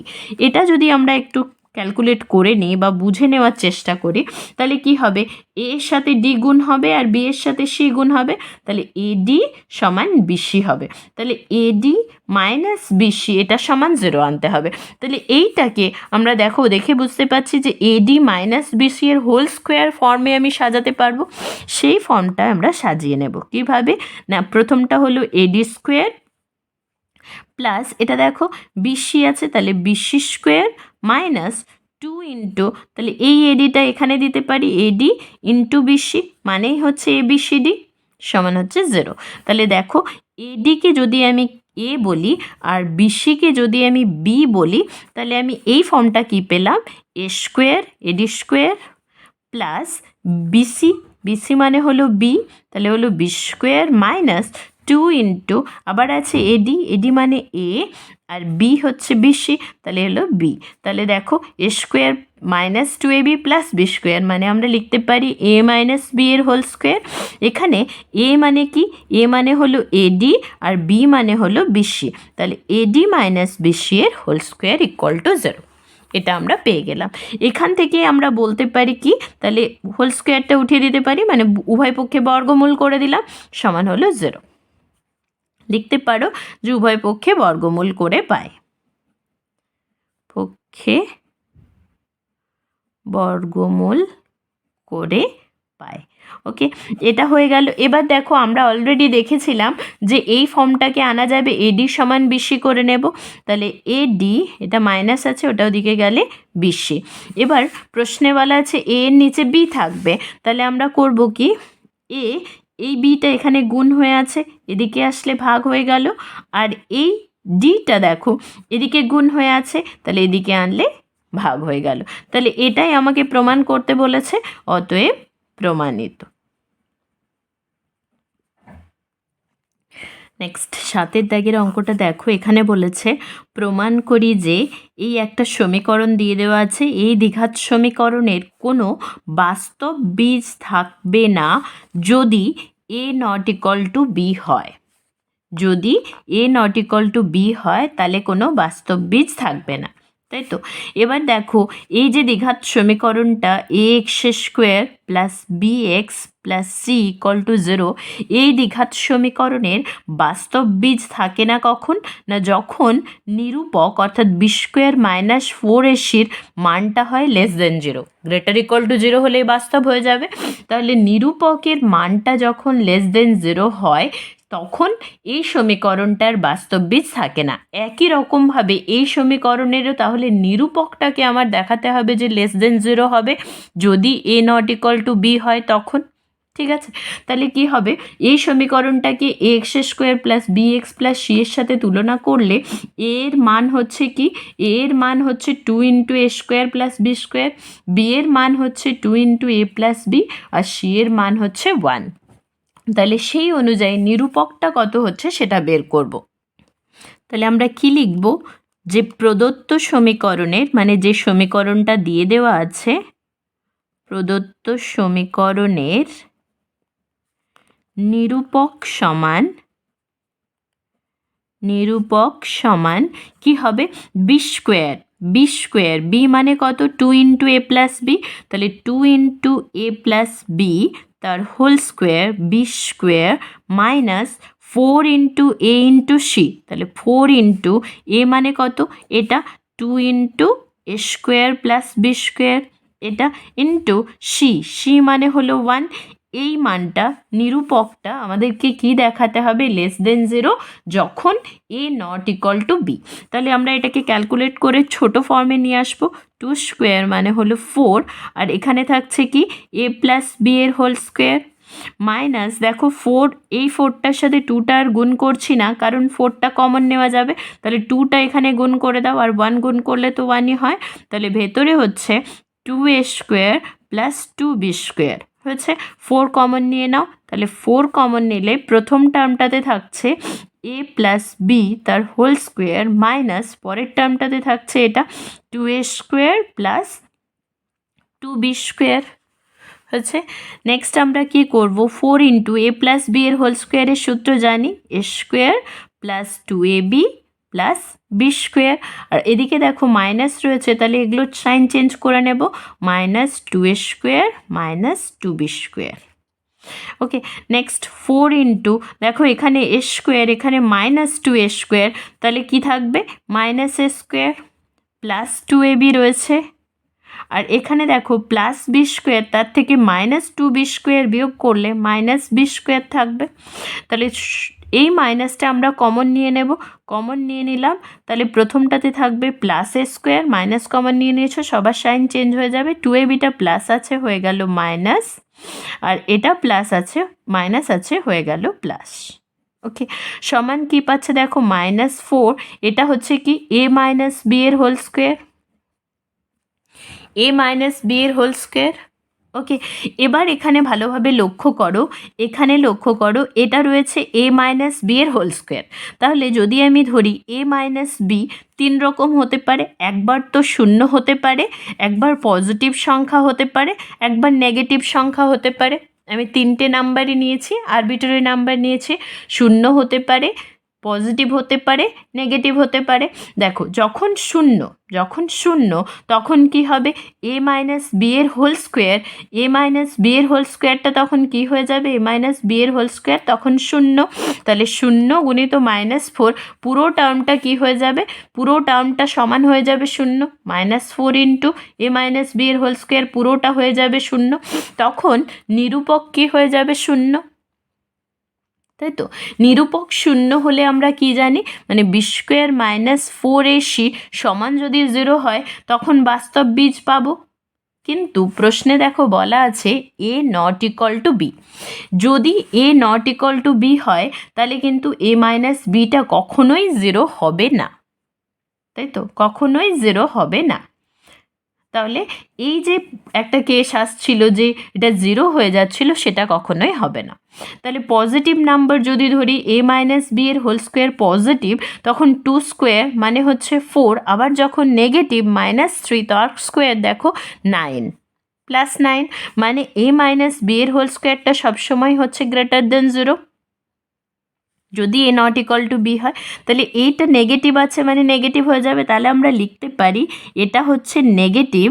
এটা যদি আমরা একটু ক্যালকুলেট করে নিই বা বুঝে নেওয়ার চেষ্টা করি, তাহলে কি হবে, এ এর সাথে ডি গুণ হবে আর বি এর সাথে সি গুণ হবে, তাহলে এডি সমান বিসি হবে। তাহলে এডি মাইনাস বিসি এটা সমান 0 আনতে হবে। তাহলে এইটাকে আমরা দেখে বুঝতে পারছি যে এডি মাইনাস বিসি এর হোল স্কোয়ার ফর্মে আমি সাজাতে পারবো। সেই ফর্মটা আমরা সাজিয়ে নেব কিভাবে না, প্রথমটা হলো এডি স্কোয়ার প্লাস এটা দেখো বিসি আছে, তাহলে বিসি স্কোয়ার মাইনাস 2 ইন্টু, তাহলে এই এডিটা এখানে দিতে পারি এডি ইন্টু বিসি মানেই হচ্ছে ABCD সমান হচ্ছে 0। তাহলে দেখো এডিকে যদি আমি এ বলি আর বিসিকে যদি আমি বি বলি, তাহলে আমি এই ফর্মটা কি পেলাম, A square AD square plus BC মানে হলো বি, তাহলে হলো B square minus two into আবার আছে এডি, এডি মানে এ, আর বি হচ্ছে বিসি, তাহলে হলো বি। তাহলে দেখো A square minus two A B plus B square, মানে আমরা লিখতে পারি এ মাইনাস বি এর হোল স্কোয়ার। এখানে এ মানে কি, এ মানে হলো এডি আর বি মানে হলো বিসি, তাহলে এডি মাইনাস বিসি এর হোল স্কোয়ার ইকুয়াল টু 0। এটা আমরা পেয়ে গেলাম। এখান থেকে আমরা বলতে পারি কি, তাহলে হোল স্কোয়ারটা উঠিয়ে দিতে পারি, মানে উভয় পক্ষে বর্গমূল করে দিলাম, সমান হলো 0। লিখতে পারো যে উভয় পক্ষে বর্গমূল করে পায়, পক্ষে বর্গমূল করে পায়। ওকে, এটা হয়ে গেল। এবার দেখো আমরা অলরেডি দেখেছিলাম যে এই ফর্মটাকে আনা যাবে এডি সমান বিসি করে নেব, তাহলে এডি, এটা মাইনাস আছে ওটা ওদিকে গেলে বিসি। এবার প্রশ্নে বলা আছে এ এর নিচে বি থাকবে, তাহলে আমরা করব কি, এ এই বিটা এখানে গুণ হয়ে আছে, এদিকে আসলে ভাগ হয়ে গেল, আর এই ডিটা দেখো এদিকে গুণ হয়ে আছে, তাহলে এদিকে আনলে ভাগ হয়ে গেল। তাহলে এটাই আমাকে প্রমাণ করতে বলেছে, অতএব প্রমাণিত। নেক্সট 7 দাগের অঙ্কটা দেখো, এখানে বলেছে প্রমাণ করি যে এই একটা সমীকরণ দিয়ে দেওয়া আছে, এই দ্বিঘাত সমীকরণের কোনো বাস্তব বীজ থাকবে না যদি A not equal to B হয়। যদি A not equal to B হয় তাহলে কোনো বাস্তব বীজ থাকবে না, তাই তো। এবার দেখো এই যে দ্বিঘাত সমীকরণটা A X square plus B X plus C equal to 0, এই দ্বিঘাত সমীকরণের বাস্তব বীজ থাকে না কখন না, যখন নিরূপক অর্থাৎ বি স্কোয়ার মাইনাস 4ac মানটা হয় less than 0, greater equal to 0 হলেই বাস্তব হয়ে যাবে। তাহলে নিরূপকের মানটা যখন লেস দেন 0 হয় তখন এই সমীকরণটার বাস্তব বীজ থাকে না। একই রকমভাবে এই সমীকরণেরও তাহলে নিরূপকটাকে আমার দেখাতে হবে যে লেস দেন 0 হবে, যদি A not equal to B হয় তখন। ঠিক আছে, তাহলে কি হবে, এই সমীকরণটাকে A X square plus B X plus C এর সাথে তুলনা করলে এর মান হচ্ছে কি, এর মান হচ্ছে 2 into A square plus B square, B এর মান হচ্ছে 2 ইন্টু এ প্লাস বি, আর সি এর মান হচ্ছে 1। তাহলে সেই অনুযায়ী নিরূপকটা কত হচ্ছে সেটা বের করব। তাহলে আমরা কি লিখব, যে প্রদত্ত সমীকরণের, মানে যে সমীকরণটা দিয়ে দেওয়া আছে, প্রদত্ত সমীকরণের নিরূপক সমান কি হবে, B square, B square, B মানে কত 2 ইন্টু এ প্লাস বি, তাহলে 2 ইন্টু এ প্লাস বি তার whole square, B square minus 4 into A into C, তাহলে 4 ইন্টু এ মানে কত, এটা 2 into A square plus B square, এটা ইন্টু সি, সি মানে হলো 1। এই মানটা, নিরূপকটা আমাদেরকে কি দেখাতে হবে, লেস দেন 0 যখন এ নট ইকুয়াল টু বি। তাহলে আমরা এটাকে ক্যালকুলেট করে ছোট ফর্মে নিয়ে আসবো, 2 স্কোয়ার মানে হলো 4, আর এখানে থাকছে কি এ প্লাস বি এর হোল স্কোয়ার, মাইনাস দেখো 4, এই 4টার সাথে 2টা আর গুণ করছি না কারণ 4টা কমন নেওয়া যাবে, তাহলে 2টা এখানে গুণ করে দাও, আর 1 গুণ করলে তো 1ই হয়, তাহলে ভেতরে হচ্ছে 2a square plus 2b square হয়েছে। 4 কমন নিয়ে নাও, তাহলে 4 কমন নিলে প্রথম টার্মটাতে থাকছে এ প্লাস বি তার হোল স্কোয়ার মাইনাস পরের টার্মটাতে থাকছে এটা 2a square plus 2b square হচ্ছে। নেক্সট আমরা কি করব, 4 ইন্টু এ প্লাস বি এর হোল স্কোয়ারের সূত্র জানি, A square plus 2ab plus B square, আর এদিকে দেখো মাইনাস রয়েছে, তাহলে এগুলো সাইন চেঞ্জ করে নেব, minus 2a square minus 2b square. Okay, next 4 into দেখো এখানে এ স্কোয়ার, এখানে মাইনাস 2a স্কোয়ার, তাহলে কি থাকবে minus A square plus 2ab রয়েছে, আর এখানে দেখো প্লাস বি স্কোয়ার, তার থেকে মাইনাস 2b স্কোয়ার বিয়োগ করলে মাইনাস বি স্কোয়ার থাকবে। তাহলে এই মাইনাসটা আমরা কমন নিয়ে নেব, কমন নিয়ে নিলাম, তাহলে প্রথমটাতে থাকবে plus A square, minus common নিয়ে নিয়েছো, সবার সাইন চেঞ্জ হয়ে যাবে, 2abটা প্লাস আছে হয়ে গেল মাইনাস, আর এটা প্লাস আছে মাইনাস আছে হয়ে গেল প্লাস। ওকে, সমান কি পাচ্ছে দেখো -4, এটা হচ্ছে কি a - b এর হোল স্কোয়ার, a - b এর হোল স্কোয়ার ওকে, এবার এখানে ভালোভাবে লক্ষ্য করো, এখানে লক্ষ্য করো, এটা রয়েছে a মাইনাস বি এর হোল স্কোয়ার। তাহলে যদি আমি ধরি a মাইনাস বি 3 রকম হতে পারে, একবার তো শূন্য হতে পারে, একবার পজিটিভ সংখ্যা হতে পারে, একবার নেগেটিভ সংখ্যা হতে পারে। আমি 3টে নাম্বারই নিয়েছি, আরবিটারি নাম্বার নিয়েছি। শূন্য হতে পারে, পজিটিভ হতে পারে, নেগেটিভ হতে পারে। দেখো যখন শূন্য তখন কি হবে, a মাইনাস বি এর হোল স্কোয়ার, এ মাইনাস বি এর হোল স্কোয়ারটা তখন কি হয়ে যাবে, এ মাইনাস বি এর হোল স্কোয়ার তখন শূন্য। তাহলে শূন্য গুণিত -4, পুরো টার্মটা কি হয়ে যাবে, পুরো টার্মটা সমান হয়ে যাবে শূন্য। -4 ইন্টু এ মাইনাস বি এর হোল স্কোয়ার পুরোটা হয়ে যাবে শূন্য। তখন নিরূপক কি হয়ে যাবে, শূন্য। তাই তো, নিরূপক শূন্য হলে আমরা কি জানি, মানে বি স্কোয়ার -4ac সমান যদি 0 হয় তখন বাস্তব বীজ পাবো। কিন্তু প্রশ্নে দেখো বলা আছে a not equal to B. যদি a not equal to B হয় তাহলে কিন্তু a মাইনাস বিটা কখনোই 0 হবে না, তাই তো, কখনোই 0 হবে না। তাহলে এই যে একটা কেস আসছিল যে এটা 0 হয়ে যাচ্ছিল, সেটা কখনোই হবে না। তাহলে পজিটিভ নাম্বার যদি ধরি a মাইনাস বি এর হোল স্কোয়ার পজিটিভ, তখন 2 স্কোয়ার মানে হচ্ছে 4, আবার যখন নেগেটিভ -3 তার স্কোয়ার দেখো 9 +9, মানে a মাইনাস বি এর হোল স্কোয়ারটা সবসময় হচ্ছে গ্রেটার দেন 0 যদি A not equal to B হয়। তাহলে এইটা নেগেটিভ আছে মানে নেগেটিভ হয়ে যাবে। তাহলে আমরা লিখতে পারি এটা হচ্ছে নেগেটিভ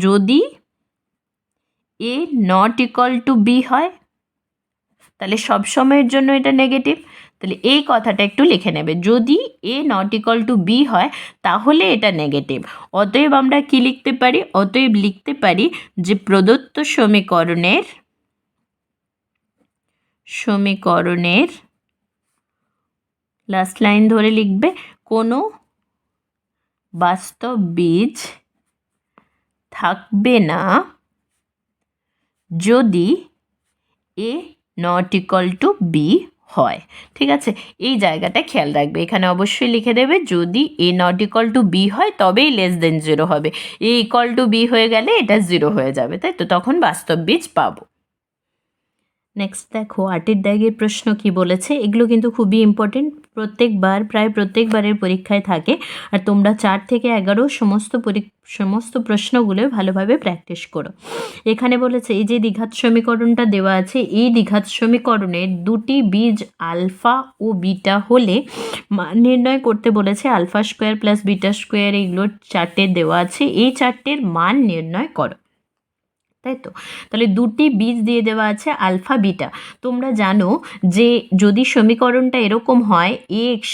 যদি A not equal to B হয়, তাহলে সব সময়ের জন্য এটা নেগেটিভ। তাহলে এই কথাটা একটু লিখে নেবে, যদি A not equal to B হয় তাহলে এটা নেগেটিভ। অতএব আমরা কি লিখতে পারি, অতএব লিখতে পারি যে প্রদত্ত সমীকরণের লাস্ট লাইন ধরে লিখবে, কোনো বাস্তব বীজ থাকবে না যদি A not equal to B হয়। ঠিক আছে, এই জায়গাটা খেয়াল রাখবে, এখানে অবশ্যই লিখে দেবে যদি A not equal to B হয় তবেই <0 হবে। এ ইকুয়াল টু বি হয়ে গেলে এটা 0 হয়ে যাবে, তাই তো, তখন বাস্তব বীজ পাবো। নেক্সট দেখো 8এর দাগের প্রশ্ন কি বলেছে। এগুলো কিন্তু খুবই ইম্পর্টেন্ট, প্রায় প্রত্যেকবারের পরীক্ষায় থাকে। আর তোমরা 4 থেকে 11 সমস্ত প্রশ্নগুলো ভালোভাবে প্র্যাকটিস করো। এখানে বলেছে এই যে দ্বিঘাত সমীকরণটা দেওয়া আছে, এই দ্বিঘাত সমীকরণের দুটি বীজ আলফা ও বিটা হলে মান নির্ণয় করতে বলেছে। Alpha square plus beta square এইগুলো 4টে দেওয়া আছে, এই 4টের মান নির্ণয় করো। তাই তো, তাহলে দুটি বীজ দিয়ে দেওয়া আছে আলফা বিটা। তোমরা জানো যে যদি সমীকরণটা এরকম হয় A X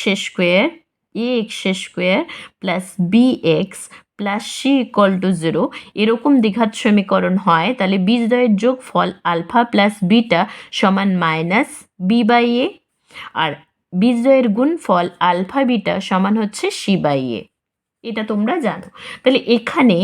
square plus B X plus C equal to 0, এরকম দ্বিঘাত সমীকরণ হয়, তাহলে বীজদ্বয়ের যোগফল আলফা প্লাস বিটা সমান -b/a, আর বীজদ্বয়ের গুণফল আলফা বিটা সমান হচ্ছে c/a। এটা তোমরা জানো। তাহলে এখানে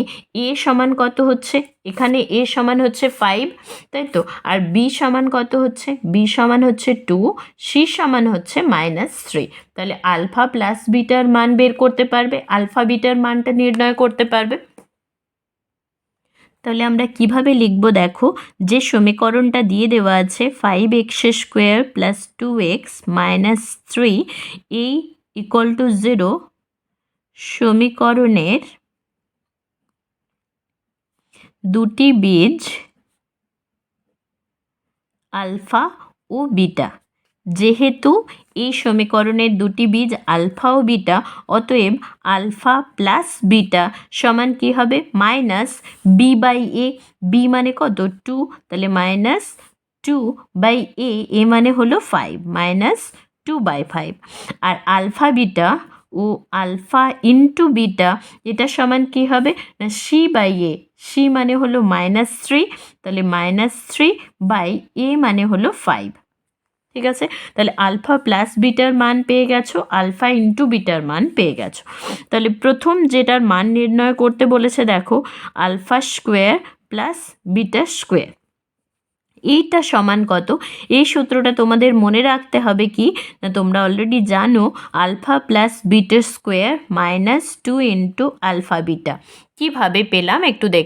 এ সমান কত হচ্ছে, এখানে এ সমান হচ্ছে 5, তাই তো, আর বি সমান কত হচ্ছে, বি সমান হচ্ছে 2, সি সমান হচ্ছে -3। তাহলে আলফা প্লাস বিটার মান বের করতে পারবে, আলফা বিটার মানটা নির্ণয় করতে পারবে। তাহলে আমরা কিভাবে লিখব দেখো, যে সমীকরণটা দিয়ে দেওয়া আছে 5x² প্লাস 2x -3 এই ইকুয়াল টু 0 সমীকরণের দুটি বীজ আলফা ও বিটা। যেহেতু এই সমীকরণের দুটি বীজ আলফা ও বিটা, অতএব আলফা প্লাস বিটা সমান কি হবে, -b/a। বি মানে কত, 2, তাহলে -2/a, এ মানে হলো 5, -2/5। আর আলফা বিটা ও আলফা ইন্টু বিটা এটা সমান কি হবে না c/a, সি মানে হলো -3, তাহলে -3/a মানে হলো 5। ঠিক আছে, তাহলে আলফা প্লাস বিটার মান পেয়ে গেছো, আলফা ইন্টু বিটার মান পেয়ে গেছো। তাহলে প্রথম যেটার মান নির্ণয় করতে বলেছে দেখো, alpha square plus beta square, এইটা সমান কত, এই সূত্রটা তোমাদের মনে রাখতে হবে কি না, তোমরা অলরেডি জানো alpha plus beta square -2 into alpha beta. কীভাবে পেলাম একটু দেখ।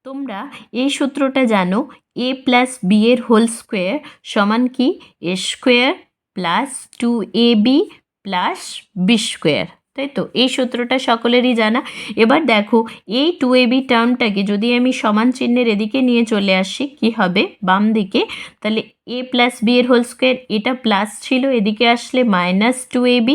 তোমরা এই সূত্রটা জানো, এ প্লাস বি এর হোল স্কোয়ার সমান কি A square plus 2ab plus B square, তাই তো? এই সূত্রটা সকলেরই জানা। এবার দেখো, এই 2ab টার্মটাকে যদি আমি সমান চিহ্নের এদিকে নিয়ে চলে আসি, কি হবে বাম দিকে? তাহলে এ প্লাস বি এর হোল স্কোয়ার, এটা প্লাস ছিল, এদিকে আসলে মাইনাস 2ab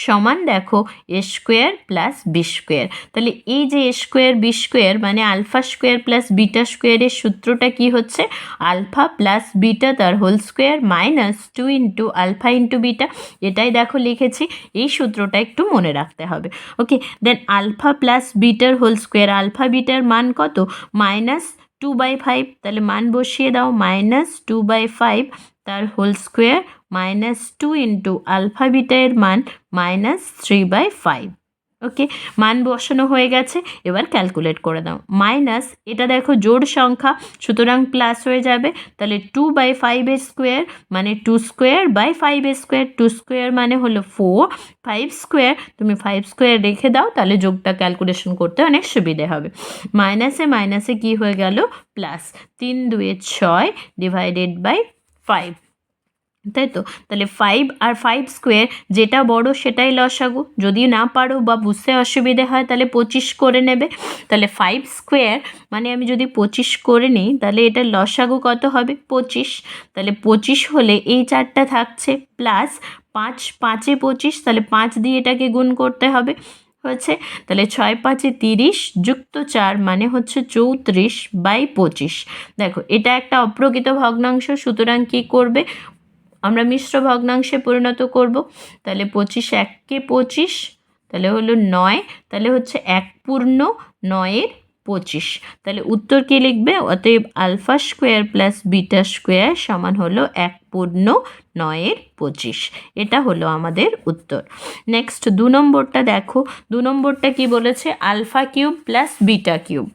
সমান দেখো A square plus B square. তাহলে এই যে এ স্কোয়ার বি স্কোয়ার মানে আলফা স্কোয়ার প্লাস বিটা স্কোয়ারের সূত্রটা কি হচ্ছে? আলফা প্লাস বিটা তার whole square minus 2 into alpha into beta. এটাই দেখো লিখেছি, এই সূত্রটা একটু মনে রাখতে হবে। ওকে, দেন আলফা প্লাস বিটার হোল স্কোয়ার, আলফা বিটার মান কত? মাইনাস 2/5, তাহলে মান বসিয়ে দাও, মাইনাস 2/5 তার whole square minus 2 into alpha beta এর মান মাইনাস 3/5। ওকে, মান বসানো হয়ে গেছে, এবার ক্যালকুলেট করে দাও। মাইনাস, এটা দেখো জোড় সংখ্যা, সুতরাং প্লাস হয়ে যাবে, তাহলে 2/5 এর স্কোয়ার মানে 2 স্কোয়ার বাই 5 এর স্কোয়ার, 2 স্কোয়ার মানে হলো 4, 5 স্কোয়ার তুমি 5 স্কোয়ার রেখে দাও, তাহলে যোগটা ক্যালকুলেশন করতে অনেক সুবিধে হবে। মাইনাসে মাইনাসে কি হয়ে গেল? প্লাস, 3 2 6 ডিভাইডেড বাই 5, তাই তো? তাহলে 5 আর 5 স্কোয়ার যেটা বড় সেটাই লসাগু, যদি না পারো বা বুঝতে অসুবিধে হয় তাহলে 25 করে নেবে। তাহলে 5 স্কোয়ার মানে আমি যদি 25 করে নিই, তাহলে এটার লসাগু কত হবে? 25। তাহলে 25 হলে এই চারটা থাকছে প্লাস 5, 5এ 25, তাহলে 5 দিয়ে এটাকে গুণ করতে হবে, হয়েছে। তাহলে 6 5 30 যুক্ত 4 মানে হচ্ছে 34/25। দেখো, এটা একটা অপ্রকৃত ভগ্নাংশ, সুতরাং কি করবে? আমরা মিশ্র ভগ্নাংশে পরিণত করব। তাহলে 25 1কে 25, তাহলে হলো 9, তাহলে হচ্ছে 1 পূর্ণ 9-এর 25। তাহলে উত্তর কী লিখবে? অতএব alpha square plus beta square সমান হলো 1 পূর্ণ 9-এর 25। এটা হলো আমাদের উত্তর। নেক্সট 2 নম্বরটা দেখো, 2 নম্বরটা কি বলেছে? Alpha cube plus beta cube.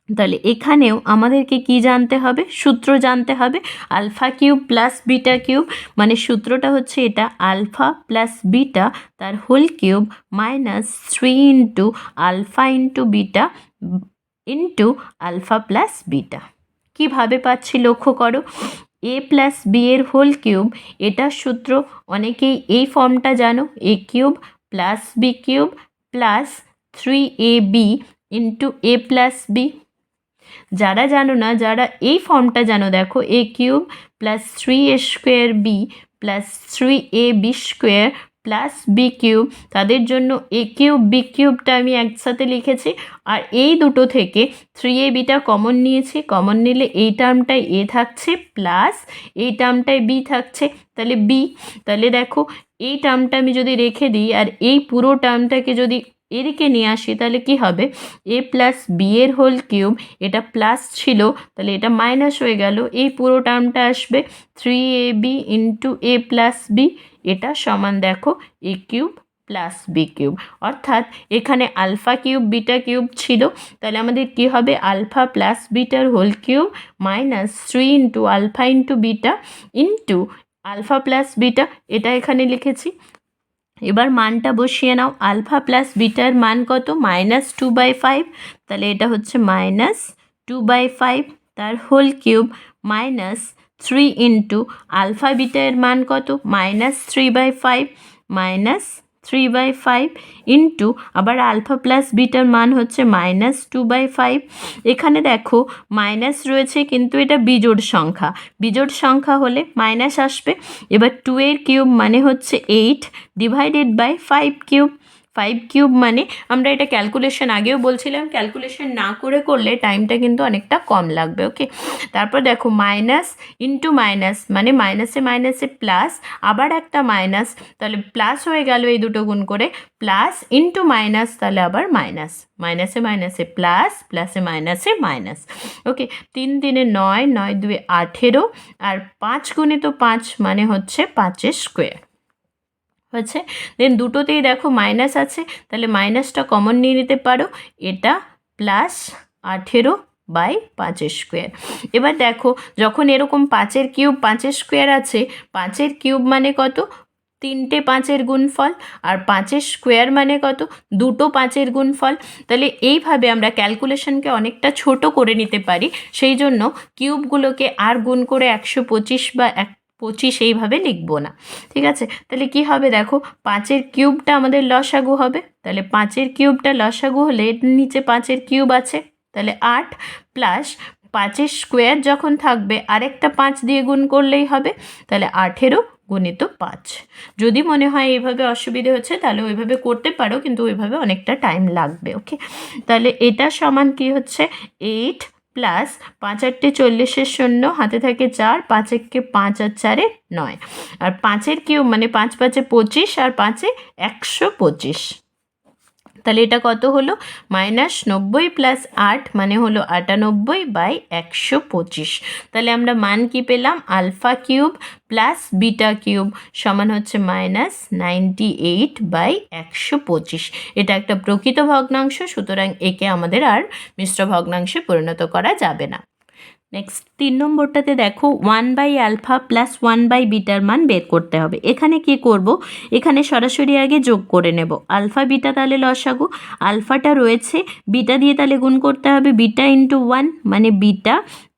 তাহলে এখানেও আমাদেরকে কি জানতে হবে? সূত্র জানতে হবে। Alpha cube plus beta cube মানে সূত্রটা হচ্ছে এটা, আলফা প্লাস বিটা তার whole cube minus 3 into alpha into beta into alpha plus beta. কীভাবে পাচ্ছি লক্ষ্য করো, এ প্লাস বি এর হোল কিউব, এটার সূত্র অনেকেই এই ফর্মটা জানো, A cube plus B cube plus 3ab into A plus B. যারা জানো না, যারা এই ফর্মটা জানো, দেখো A cube plus 3a square B plus 3ab square plus B cube, তাদের জন্য এ কিউব বি কিউবটা আমি একসাথে লিখেছি, আর এই দুটো থেকে 3abটা কমন নিয়েছি, কমন নিলে এই টার্মটায় এ থাকছে প্লাস এই টার্মটায় বি থাকছে, তাহলে বি। তাহলে দেখো, এই টার্মটা আমি যদি রেখে দিই আর এই পুরো টার্মটাকে যদি এদিকে নিয়ে আসি, তাহলে কি হবে? এ প্লাস বি এর হোল কিউব, এটা প্লাস ছিল, তাহলে এটা মাইনাস হয়ে গেল, এই পুরো টার্মটা আসবে 3ab into A plus B, এটা সমান দেখো A cube plus B cube. অর্থাৎ এখানে আলফা কিউব বিটা কিউব ছিল, তাহলে আমাদের কি হবে? আলফা প্লাস বিটার whole cube minus 3 into alpha into beta into alpha plus beta, এটা এখানে লিখেছি। এবার মানটা বসিয়ে নাও, আলফা প্লাস বিটার মান কত? মাইনাস 2/5, তাহলে এটা হচ্ছে মাইনাস 2/5 তার whole cube minus 3 into alpha বিটার মান কত? মাইনাস 3/5, মাইনাস 3/5 ইন্টু আবার আলফা প্লাস বিটার মান হচ্ছে মাইনাস 2/5। এখানে দেখো মাইনাস রয়েছে, কিন্তু এটা বিজোড় সংখ্যা, বিজোড় সংখ্যা হলে মাইনাস আসবে। এবার 2 এর কিউব মানে হচ্ছে 8 ডিভাইডেড বাই 5 কিউব, 5 কিউব মানে আমরা এটা ক্যালকুলেশন আগেও বলছিলাম, ক্যালকুলেশন না করে করলে টাইমটা কিন্তু অনেকটা কম লাগবে। ওকে, তারপর দেখো মাইনাস ইন্টু মাইনাস মানে মাইনাসে মাইনাসে প্লাস, আবার একটা মাইনাস, তাহলে প্লাস হয়ে গেল এই দুটো গুণ করে, প্লাস ইন্টু মাইনাস, তাহলে আবার মাইনাস, মাইনাসে মাইনাসে প্লাস, প্লাসে মাইনাসে মাইনাস। ওকে, 3 3 9, 9 2 18, আর 5 গুণিত 5 মানে হচ্ছে 5 স্কোয়ার হচ্ছে। দেন দুটোতেই দেখো মাইনাস আছে, তাহলে মাইনাসটা কমন নিয়ে নিতে পারো, এটা প্লাস 18/5 স্কোয়ার। এবার দেখো, যখন এরকম 5 কিউব 5 স্কোয়ার আছে, 5 কিউব মানে কত? তিনটে পাঁচের গুণফল, আর পাঁচের স্কোয়ার মানে কত, দুটো পাঁচের গুণফল। তাহলে এইভাবে আমরা ক্যালকুলেশনকে অনেকটা ছোট করে নিতে পারি, সেই জন্য কিউবগুলোকে আর গুণ করে 125 বা 25 এইভাবে লিখবো না। ঠিক আছে, তাহলে কি হবে দেখো, পাঁচের কিউবটা আমাদের লসাগু হবে, তাহলে পাঁচের কিউবটা লসাগু হলে এর নিচে পাঁচের কিউব আছে, তাহলে 8 প্লাস পাঁচের স্কোয়ার যখন থাকবে আরেকটা 5 দিয়ে গুণ করলেই হবে, তাহলে 18 গুণিত 5। যদি মনে হয় এইভাবে অসুবিধে হচ্ছে তাহলে ওইভাবে করতে পারো, কিন্তু ওইভাবে অনেকটা টাইম লাগবে। ওকে, তাহলে এটা সমান কি হচ্ছে 8 প্লাস 5 8 40 শূন্য, হাতে থাকে 4, 5 1 5 আর 4 9, আর পাঁচের কিউব মানে 5 5 25 আর 5 125। তাহলে এটা কত হলো, -90 প্লাস 8 মানে হলো 98/125। তাহলে আমরা মান কি পেলাম, alpha cube plus beta cube সমান হচ্ছে -98/125। এটা একটা প্রকৃত ভগ্নাংশ, সুতরাং একে আমাদের আর মিশ্র ভগ্নাংশে পরিণত করা যাবে না। নেক্সট 3 নম্বরটাতে দেখো 1/α প্লাস 1/বিটার মান বের করতে হবে। এখানে কি করব, এখানে সরাসরি আগে যোগ করে নেব আলফা বিটা, তাহলে লসাগু আলফাটা রয়েছে, বিটা দিয়ে তাহলে গুণ করতে হবে, বিটা ইন্টু 1 মানে বিটা,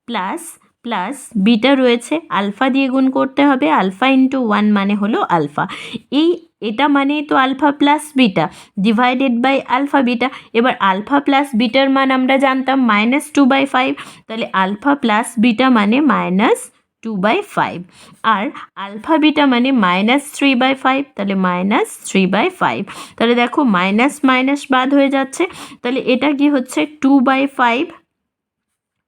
প্লাস প্লাস বিটা রয়েছে আলফা দিয়ে গুণ করতে হবে, আলফা ইন্টু 1 মানে হলো আলফা। এটা মানেই তো alpha plus beta divided by alpha beta. এবার আলফা প্লাস বিটার মান আমরা জানতাম -2/5, তাহলে আলফা প্লাস বিটা মানে -2/5, আর আলফা বিটা মানে -3/5, তাহলে -3/5। তাহলে দেখো মাইনাস মাইনাস বাদ হয়ে যাচ্ছে, তাহলে এটা কি হচ্ছে 2/5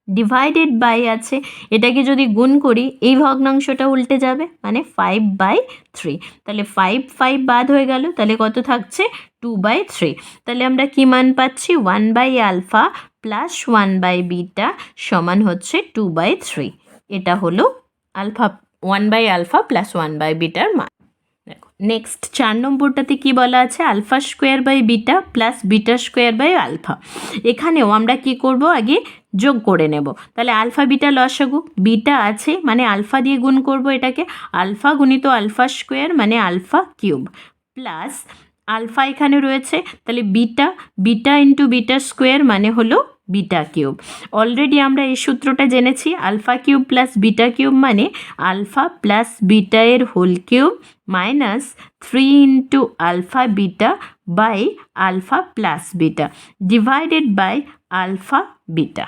ডিভাইডেড বাই আছে, এটাকে যদি গুণ করি এই ভগ্নাংশটা উল্টে যাবে মানে 5/3, তাহলে 5 বাদ হয়ে গেল, তাহলে কত থাকছে 2/3। তাহলে আমরা কি মান পাচ্ছি, 1/α প্লাস 1/বিটা সমান হচ্ছে 2/3। এটা হলো আলফা 1/α প্লাস 1/বিটার মান। দেখো নেক্সট 4 নম্বরটাতে কি বলা আছে, alpha square by beta plus beta square by alpha. এখানেও আমরা কি করব, আগে যোগ করে নেব। তাহলে আলফা বিটা লসাগু, বিটা আছে মানে আলফা দিয়ে গুণ করব এটাকে, আলফা গুণিত আলফা স্কোয়ার মানে আলফা কিউব, প্লাস আলফা এখানে রয়েছে, তাহলে beta, beta into beta square মানে হলো বিটা কিউব। অলরেডি আমরা এই সূত্রটা জেনেছি, alpha cube plus beta cube মানে আলফা প্লাস বিটা এর whole cube -3 into alpha beta by alpha plus beta divided by alpha beta.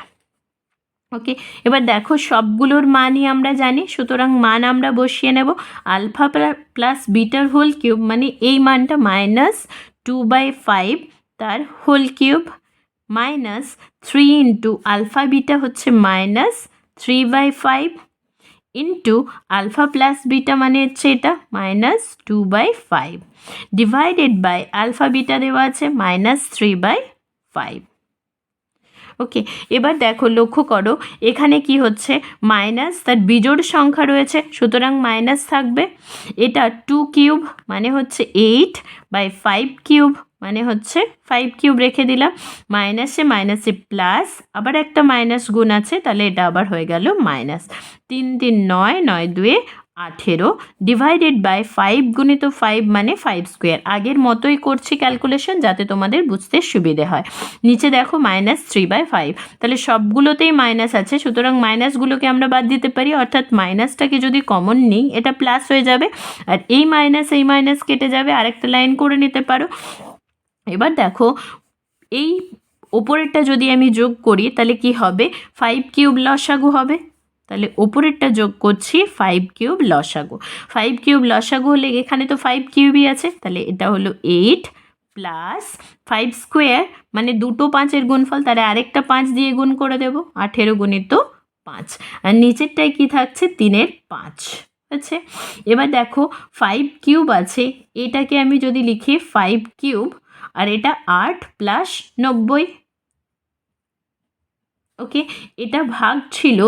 Okay, এবার দেখো সবগুলোর মানই আমরা জানি, সুতরাং মান আমরা বসিয়ে নেব। আলফা প্লাস বিটার হোল কিউব মানে এই মানটা -2/5 তার whole cube, -3 into alpha beta হচ্ছে -3/5 ইন্টু আলফা প্লাস বিটা মানে হচ্ছে এটা -2/5 ডিভাইডেড বাই আলফা বিটা দেওয়া আছে -3/5। ওকে, এবার দেখো লক্ষ্য করো এখানে কি হচ্ছে, মাইনাস তার বিজোড় সংখ্যা রয়েছে, সুতরাং মাইনাস থাকবে। এটা 2 কিউব মানে হচ্ছে 8/5 কিউব মানে হচ্ছে 5 কিউব রেখে দিলাম, মাইনাসে মাইনাসে প্লাস, আবার একটা মাইনাস গুণ আছে, তাহলে এটা আবার হয়ে গেল মাইনাস। 3 3 9, 9 2 18 ডিভাইডেড বাই 5 গুণিত 5 মানে 5 স্কোয়ার। আগের মতোই করছি ক্যালকুলেশন যাতে তোমাদের বুঝতে সুবিধে হয়। নিচে দেখো -3/5, তাহলে সবগুলোতেই মাইনাস আছে, সুতরাং মাইনাসগুলোকে আমরা বাদ দিতে পারি, অর্থাৎ মাইনাসটাকে যদি কমন নিই এটা প্লাস হয়ে যাবে, আর এই মাইনাস কেটে যাবে, আরেকটা লাইন করে নিতে পারো। এবার দেখো এই ওপরেরটা যদি আমি যোগ করি তাহলে কি হবে, 5 কিউব লসাগু হবে, তাহলে ওপরেরটা যোগ করছি 5 কিউব লসাগু। 5 কিউব লসাগু হলে এখানে তো 5 কিউবই আছে, তাহলে এটা হলো 8 প্লাস 5 স্কোয়ার মানে দুটো 5-এর গুণফল, তাহলে আরেকটা 5 দিয়ে গুণ করে দেব, 18 গুণিত 5, আর নিচেরটায় কি থাকছে 3-এর 5 আছে। এবার দেখো 5 কিউব আছে, এটাকে আমি যদি লিখি 5 কিউব, আর এটা 8 প্লাস 90। ওকে, এটা ভাগ ছিল,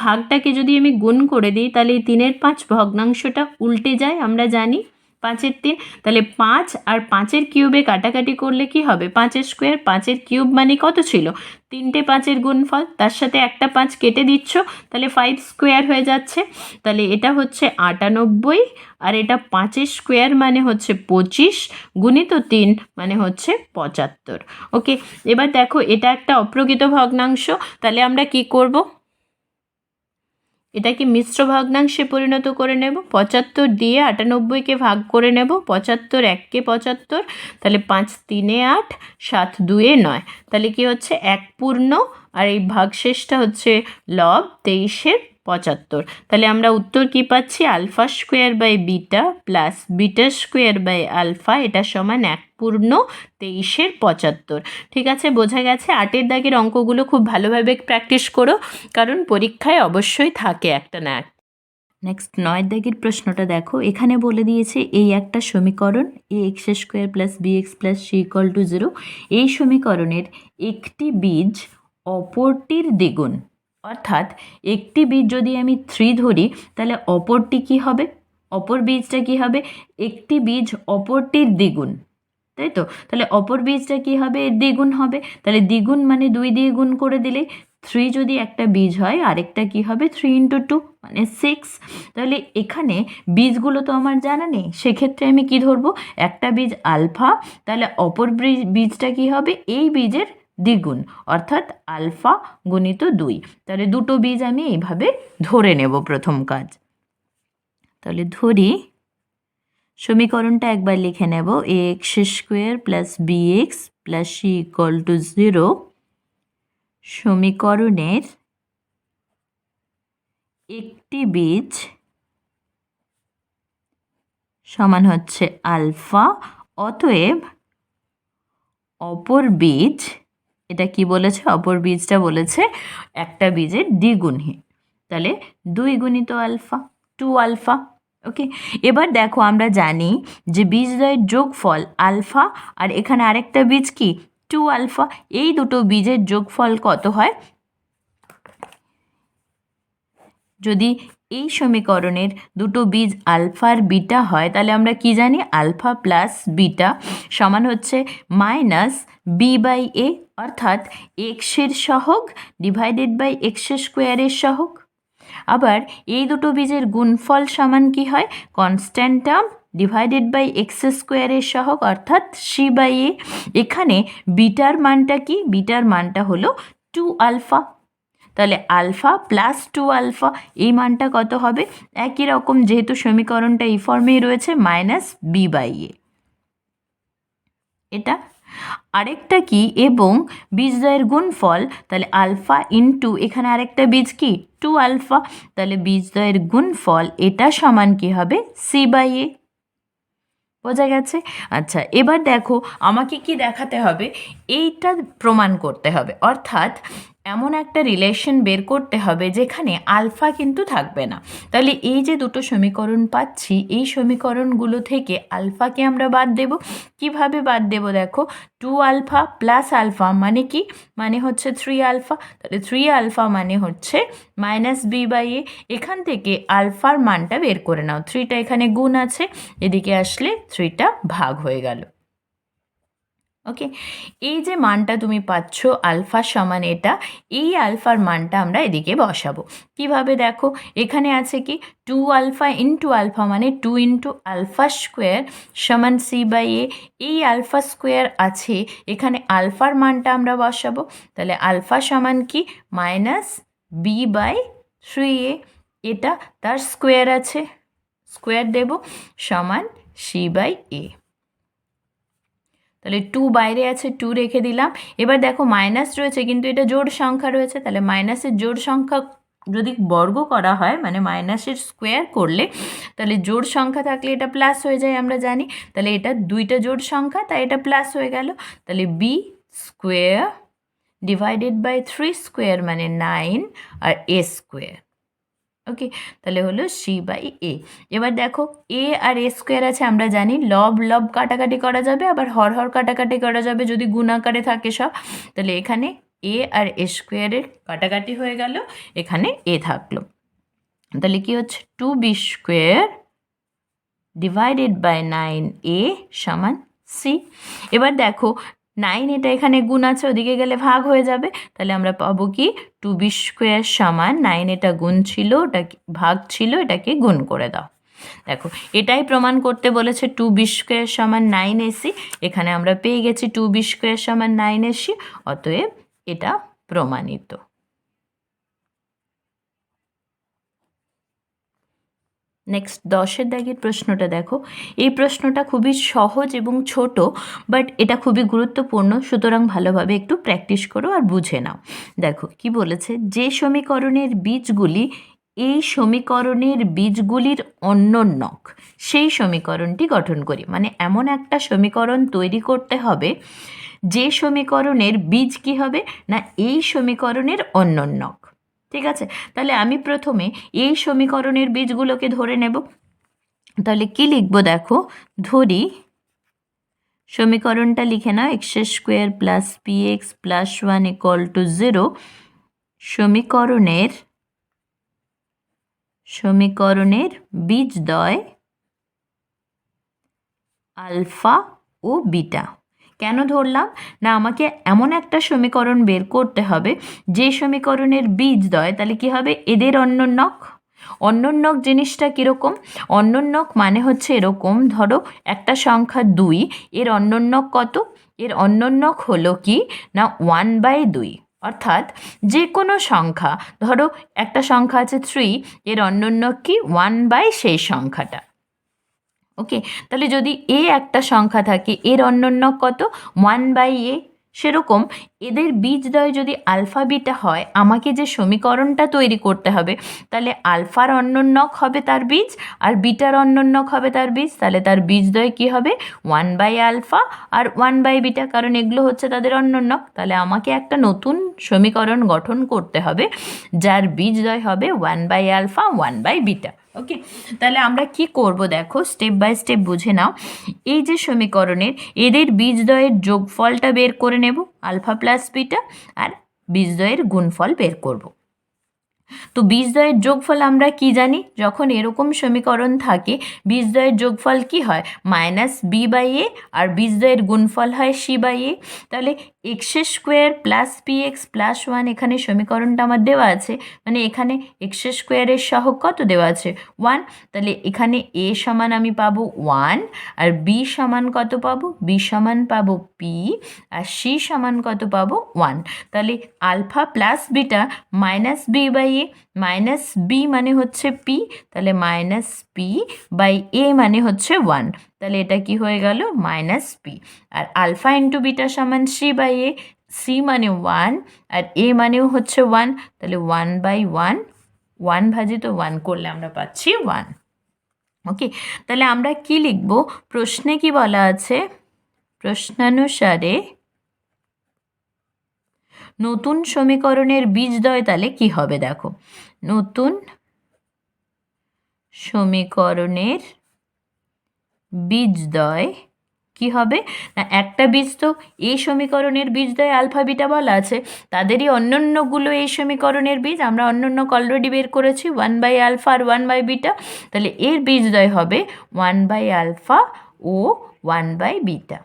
ভাগটাকে যদি আমি গুণ করে দিই তাহলে এই 3-এর 5 ভগ্নাংশটা উল্টে যায় আমরা জানি, 5-এর 3, তাহলে 5 আর 5-এর কিউবে কাটাকাটি করলে কি হবে? 5-এর স্কোয়ার, 5-এর কিউব মানে কত ছিল? 3টে 5-এর গুণফল, তার সাথে একটা 5 কেটে দিচ্ছ, তাহলে 5 স্কোয়ার হয়ে যাচ্ছে। তাহলে এটা হচ্ছে 98, আর এটা 5-এর স্কোয়ার মানে হচ্ছে 25 গুণিত 3 মানে হচ্ছে 75। ওকে, এবার দেখো এটা একটা অপ্রকৃত ভগ্নাংশ, তাহলে আমরা কি করব? এটাকে মিশ্র ভগ্নাংশে পরিণত করে নেব। 75 দিয়ে 98কে ভাগ করে নেব। 75 1 কে 75, তাহলে 5 3 8, 7 2 9, তাহলে কি হচ্ছে 1 পূর্ণ, আর এই ভাগশেষটা হচ্ছে লব 23-এর 75। তাহলে আমরা উত্তর কি পাচ্ছি? Alpha square by beta plus beta square by alpha, এটা সমান 1 পূর্ণ 23-এর 75। ঠিক আছে, বোঝা গেছে। 8-এর দাগের অঙ্কগুলো খুব ভালোভাবে প্র্যাকটিস করো, কারণ পরীক্ষায় অবশ্যই থাকে একটা না একটা। নেক্সট 9 দাগের প্রশ্নটা দেখো, এখানে বলে দিয়েছে এই একটা সমীকরণ A X square plus B X plus C equal to 0, এই সমীকরণের একটি বীজ অপরটির দ্বিগুণ, অর্থাৎ একটি বীজ যদি আমি 3 ধরি, তাহলে অপরটি কি হবে? অপর বীজটা কি হবে? একটি বীজ অপরটির দ্বিগুণ, তাই তো? তাহলে অপর বীজটা কি হবে? এর দ্বিগুণ হবে। তাহলে দ্বিগুণ মানে 2 দিয়ে গুণ করে দিলে 3 যদি একটা বীজ হয়, আরেকটা কি হবে? 3 × 2 মানে 6। তাহলে এখানে বীজগুলো তো আমার জানা নেই, সেক্ষেত্রে আমি কি ধরবো? একটা বীজ আলফা, তাহলে অপর বীজটা কি হবে? এই বীজের দ্বিগুণ, অর্থাৎ আলফা গুণিত 2। তাহলে দুটো বীজ আমি এইভাবে ধরে নেব প্রথম কাজ। তাহলে ধরি, সমীকরণটা একবার লিখে নেব, A X square plus B X plus C equal to 0, সমীকরণের একটি বীজ সমান হচ্ছে আলফা, অতএব অপর বীজ, এটা কি বলেছে? অপর বীজটা বলেছে একটা বীজের দ্বিগুণ, তাহলে 2 গুণিত আলফা, 2 আলফা। ওকে, এবার দেখো আমরা জানি যে বীজদ্বয়ের যোগফল আলফা, আর এখানে আরেকটা বীজ কি? 2 আলফা। এই দুটো বীজের যোগফল কত হয়? যদি এই সমীকরণের দুটো বীজ আলফা আর বিটা হয়, তাহলে আমরা কি জানি? আলফা প্লাস বিটা সমান হচ্ছে মাইনাস বি বাই এ, অর্থাৎ এক্সের সহগ ডিভাইডেড বাই এক্স স্কোয়ারের সহগ। আবার এই দুটো বীজের গুণফল সমান কি হয়? Constant term divided by X স্কোয়ারের সহগ, অর্থাৎ সি বাই এ। এখানে বিটার মানটা কি? বিটার মানটা হলো 2 আলফা, তাহলে আলফা প্লাস 2 আলফা, এই মানটা কত হবে? একই রকম, যেহেতু সমীকরণটা এই ফর্মেই রয়েছে, মাইনাস বি বাই এ। এটা আরেকটা কি? এবং বীজদ্বয়ের গুণফল, তাহলে আলফা ইন্টু এখানে আরেকটা বীজ কি? 2 আলফা, তাহলে বীজদ্বয়ের গুণফল এটা সমান কি হবে? সি বাই এ। বোঝা গেছে? আচ্ছা, এবার দেখো আমাকে কি দেখাতে হবে? এইটা প্রমাণ করতে হবে, অর্থাৎ এমন একটা রিলেশন বের করতে হবে যেখানে আলফা কিন্তু থাকবে না। তাহলে এই যে দুটো সমীকরণ পাচ্ছি, এই সমীকরণগুলো থেকে আলফাকে আমরা বাদ দেব। কিভাবে বাদ দেব? দেখো, 2 আলফা প্লাস আলফা মানে কি? মানে হচ্ছে 3 আলফা, তাহলে 3 আলফা মানে হচ্ছে মাইনাস বি বাই এ। এখান থেকে আলফার মানটা বের করে নাও। 3টা এখানে গুণ আছে, এদিকে আসলে 3টা ভাগ হয়ে গেল। ওকে, এই যে মানটা তুমি পাচ্ছ আলফা সমান এটা, এই আলফার মানটা আমরা এদিকে বসাবো। কিভাবে? দেখো, এখানে আছে কি? 2 আলফা ইন্টু আলফা মানে 2 ইন্টু আলফা স্কোয়ার সমান সি বাই এ। এই আলফা স্কোয়ার আছে, এখানে আলফার মানটা আমরা বসাবো, তাহলে আলফা সমান কি? মাইনাস বি বাই 3a, এটা তার স্কোয়ার আছে, স্কোয়ার দেব, সমান সি বাই এ। তাহলে 2 বাইরে আছে, 2 রেখে দিলাম। এবার দেখো মাইনাস রয়েছে, কিন্তু এটা জোড় সংখ্যা রয়েছে, তাহলে মাইনাসের জোড় সংখ্যা যদি বর্গ করা হয়, মানে মাইনাসের স্কোয়ার করলে, তাহলে জোড় সংখ্যা থাকলে এটা প্লাস হয়ে যায় আমরা জানি। তাহলে এটা 2টা জোড় সংখ্যা, তাই এটা প্লাস হয়ে গেল। তাহলে B square divided by 3 square মানে 9, আর এ স্কোয়ার। ওকে, তাহলে হলো সি বাই এ। এবার দেখো, এ আর এ স্কোয়ার আছে, আমরা জানি লব লব কাটাকাটি করা যাবে, আবার হর হর কাটাকাটি করা যাবে যদি গুণ আকারে থাকে সব। তাহলে এখানে এ আর এ স্কোয়ারের কাটাকাটি হয়ে গেল, এখানে এ থাকলো। তাহলে কি হচ্ছে? 2b square divided by 9a সমান সি। এবার দেখো 9 এটা এখানে গুণ আছে, ওদিকে গেলে ভাগ হয়ে যাবে, তাহলে আমরা পাবো কি 2b স্কোয়ার সমান 9 এটা গুণ ছিল, ওটা ভাগ ছিল, এটাকে গুণ করে দাও। দেখো এটাই প্রমাণ করতে বলেছে 2b স্কোয়ার সমান 9ac, এখানে আমরা পেয়ে গেছি 2b স্কোয়ার সমান 9ac, অতএব এটা প্রমাণিত। নেক্সট 10-এর দাগের প্রশ্নটা দেখো। এই প্রশ্নটা খুবই সহজ এবং ছোট, বাট এটা খুবই গুরুত্বপূর্ণ, সুতরাং ভালোভাবে একটু প্র্যাকটিস করো আর বুঝে নাও। দেখো কি বলেছে, যে সমীকরণের বীজগুলি এই সমীকরণের বীজগুলির অন্যোন্যক সেই সমীকরণটি গঠন করি। মানে এমন একটা সমীকরণ তৈরি করতে হবে যে সমীকরণের বীজ কি হবে না এই সমীকরণের অন্যোন্যক। ঠিক আছে, তাহলে আমি প্রথমে এই সমীকরণের বীজগুলোকে ধরে নেব। তাহলে কি লিখব দেখো, ধরি সমীকরণটা লিখে নাও, X square plus P X plus 1 equal to 0। সমীকরণের বীজদ্বয় আলফা ও বিটা। কেন ধরলাম না, আমাকে এমন একটা সমীকরণ বের করতে হবে যে সমীকরণের বীজদ্বয়, তাহলে কি হবে এদের অন্যোন্যক। অন্যোন্যক জিনিসটা কীরকম, অন্যোন্যক মানে হচ্ছে এরকম, ধরো একটা সংখ্যা 2, এর অন্যোন্যক কত, এর অন্যোন্যক হলো কি না 1/2। অর্থাৎ যে কোনো সংখ্যা, ধরো একটা সংখ্যা আছে 3, এর অন্যোন্যক কি 1/, সেই সংখ্যাটা। ওকে, তাহলে যদি এ একটা সংখ্যা থাকে, এর অন্যোন্যক কত 1/a। সেরকম এদের বীজদ্বয় যদি আলফা বিটা হয়, আমাকে যে সমীকরণটা তৈরি করতে হবে, তাহলে আলফার অন্যোন্যক হবে তার বীজ, আর বিটার অন্যোন্যক হবে তার বীজ, তাহলে তার বীজদ্বয় কি হবে 1/আলফা আর 1/বিটা, কারণ এগুলো হচ্ছে তাদের অন্যোন্যক। তাহলে আমাকে একটা নতুন সমীকরণ গঠন করতে হবে যার বীজদ্বয় হবে 1/আলফা 1/বিটা। ওকে, তাহলে আমরা কি করব দেখো, স্টেপ বাই স্টেপ বুঝে নাও। এই যে সমীকরণের এদের বীজদ্বয়ের যোগফলটা বের করে নেব, আলফা প্লাস বিটা, আর বীজদ্বয়ের গুণফল বের করব। তো বীজদ্বয়ের যোগফল আমরা কি জানি, যখন এরকম সমীকরণ থাকে বীজদ্বয়ের যোগফল কি হয় -b/a, আর বীজদ্বয়ের গুণফল হয় c/a। তাহলে x square plus P X plus 1, এখানে সমীকরণটা আমার দেওয়া আছে, মানে এখানে এক্স স্কোয়ারের সহগ কত দেওয়া আছে 1, তাহলে এখানে a সমান আমি পাবো 1, আর b সমান কত পাবো, b সমান পাবো p, আর c সমান কত পাবো 1। তাহলে alpha plus beta -b/a, -b মানে হচ্ছে p, তাহলে -p/a মানে হচ্ছে 1, তাহলে এটা কি হয়ে গেল -p। আর আলফা ইন্টু বিটা সমান c/a, c মানে 1 আর a মানেও হচ্ছে 1, তাহলে 1/1, 1 ভাজিত 1 করলে আমরা পাচ্ছি 1। ওকে, তাহলে আমরা কি লিখব, প্রশ্নে কি বলা আছে, প্রশ্নানুসারে নতুন সমীকরণের বীজদ্বয় তাহলে কি হবে দেখো, নতুন সমীকরণের বীজদ্বয় কি হবে না, একটা বীজ তো এই সমীকরণের বীজদ্বয় আলফা বিটা বলা আছে, তাদেরই অন্যান্যগুলো এই সমীকরণের বীজ, আমরা অন্যান্যক অলরেডি বের করেছি 1/আলফা আর 1/বিটা, তাহলে এর বীজদ্বয় হবে 1/আলফা ও 1/বিটা।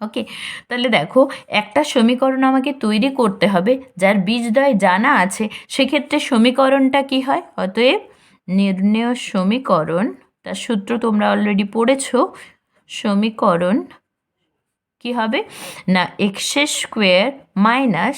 ওকে, তাহলে দেখো একটা সমীকরণ আমাকে তৈরি করতে হবে যার বীজদ্বয় জানা আছে, সেক্ষেত্রে সমীকরণটা কি হয়, অতএব নির্ণেয় সমীকরণ, তার সূত্র তোমরা অলরেডি পড়েছো, সমীকরণ কি হবে না এক্স স্কোয়ার মাইনাস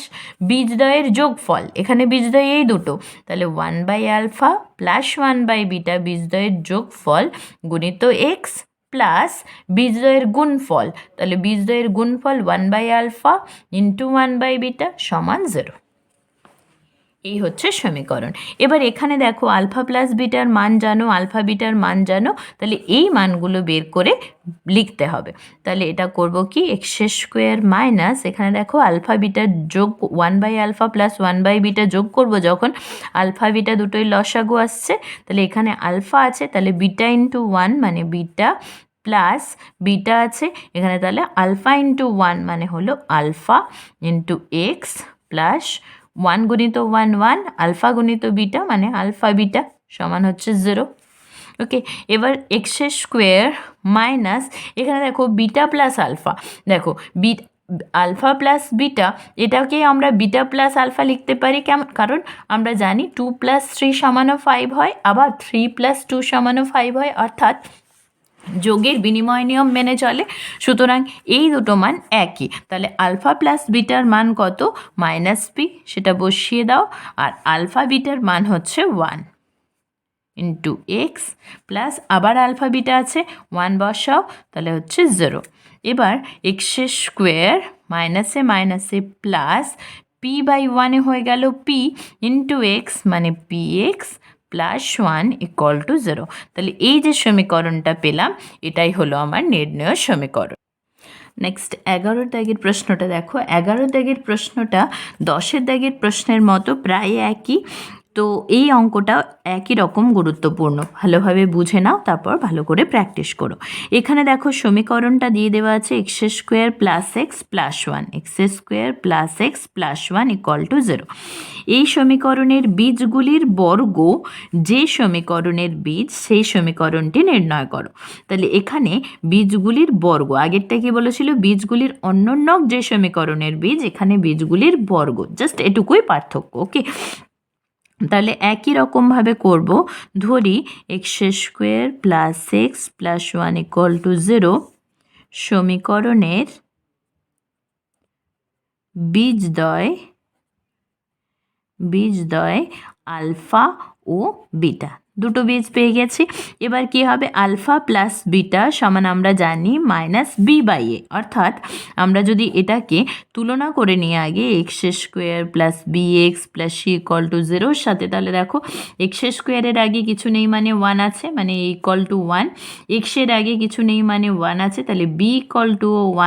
বীজদ্বয়ের যোগফল, এখানে বীজদ্বয় এই দুটো, তাহলে 1/আলফা প্লাস 1/বিটা বীজদ্বয়ের যোগফল গুণিত এক্স প্লাস বীজদ্বয়ের গুণফল, তাহলে বীজদ্বয়ের গুণফল 1/আলফা ইন্টু 1/বিটা সমান 0। এই হচ্ছে সমীকরণ। এবার এখানে দেখো আলফা প্লাস বিটার মান জানো, আলফা বিটার মান জানো, তাহলে এই মানগুলো বের করে লিখতে হবে। তাহলে এটা করব কি, এক্স স্কোয়ার মাইনাস, এখানে দেখো আলফা বিটার যোগ 1/আলফা প্লাস 1/বিটা যোগ করব যখন, আলফা বিটা দুটোই লসাগু আসছে, তাহলে এখানে আলফা আছে, তাহলে বিটা ইন্টু 1 মানে বিটা, প্লাস বিটা আছে এখানে, তাহলে আলফা ইন্টু 1 মানে হলো আলফা ইন্টু এক্স প্লাস 1 গুণিত 1 1, আলফা গুণিত বিটা মানে আলফা বিটা সমান হচ্ছে 0। ওকে, এবার এক্সের স্কোয়ার মাইনাস, এখানে দেখো বিটা প্লাস আলফা, দেখো আলফা প্লাস বিটা, এটাকে আমরা বিটা প্লাস আলফা লিখতে পারি কেমন, কারণ আমরা জানি 2+3 = 5 হয়, আবার 3+2 = 5 হয়, অর্থাৎ যোগের বিনিময় নিয়ম মেনে চলে। সুতরাং এই দুটো মান একই, তাহলে আলফা প্লাস বিটার মান কত, -p, সেটা বসিয়ে দাও, আর আলফা বিটার মান হচ্ছে 1 ইন্টু এক্স প্লাস আবার আলফা বিটা আছে 1 বসাও, তাহলে হচ্ছে 0। এবার এক্সের স্কোয়ার মাইনাসে মাইনাসে প্লাস p/1 হয়ে গেল p ইন্টু এক্স, মানে px প্লাস 1 = 0। তাহলে এই যে সমীকরণটা পেলাম, এটাই হলো আমার নির্ণয় সমীকরণ। নেক্সট 11 দাগের প্রশ্নটা দেখো। 11 দাগের প্রশ্নটা 10 দাগের প্রশ্নের মতো প্রায় একই, তো এই অঙ্কটা একই রকম গুরুত্বপূর্ণ, ভালোভাবে বুঝে নাও, তারপর ভালো করে প্র্যাকটিস করো। এখানে দেখো সমীকরণটা দিয়ে দেওয়া আছে x² + x + 1, x² + x + 1 = 0। এই সমীকরণের বীজগুলির বর্গ যে সমীকরণের বীজ, সেই সমীকরণটি নির্ণয় করো। তাহলে এখানে বীজগুলির বর্গ, আগেরটা কি বলেছিল, বীজগুলির অন্যন্য যে সমীকরণের বীজ, এখানে বীজগুলির বর্গ, জাস্ট এটুকুই পার্থক্য। ওকে, তাহলে একই রকমভাবে করব। ধরি x² + x + 1 = 0 সমীকরণের বীজদ্বয় আলফা ও বিটা, দুটো বীজ পেয়ে গেছি। এবার কি হবে, আলফা প্লাস বিটা সমান আমরা জানি -b/a, অর্থাৎ আমরা যদি এটাকে তুলনা করে নিয়ে আগে x² + bx + c = 0 সাথে, তাহলে দেখো x² এর আগে কিছু নেই মানে 1 আছে, মানে = 1, x এর আগে কিছু নেই মানে 1 আছে, তাহলে b =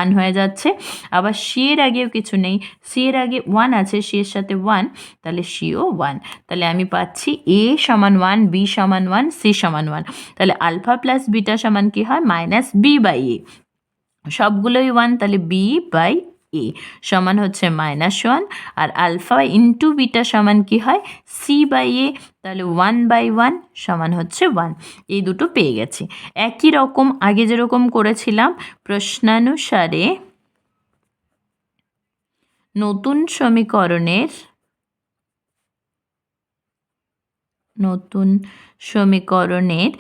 1 হয়ে যাচ্ছে। আবার c এর আগেও কিছু নেই, c এর আগে 1 আছে, c এর সাথে 1, তাহলে c ও 1। তাহলে আমি পাচ্ছি a = 1, b = 1, c = 1। তাহলে আলফা প্লাস বিটা সমান কি হয়, -b/a, সবগুলোই 1, তাহলে b/a সমান হচ্ছে -1, আর আলফা ইন্টু বিটা সমান কি হয়, c/a, তাহলে 1/1 সমান হচ্ছে 1। এই দুটো পেয়ে গেছি। একই রকম আগে যেরকম করেছিলাম, প্রশ্নানুসারে নতুন সমীকরণের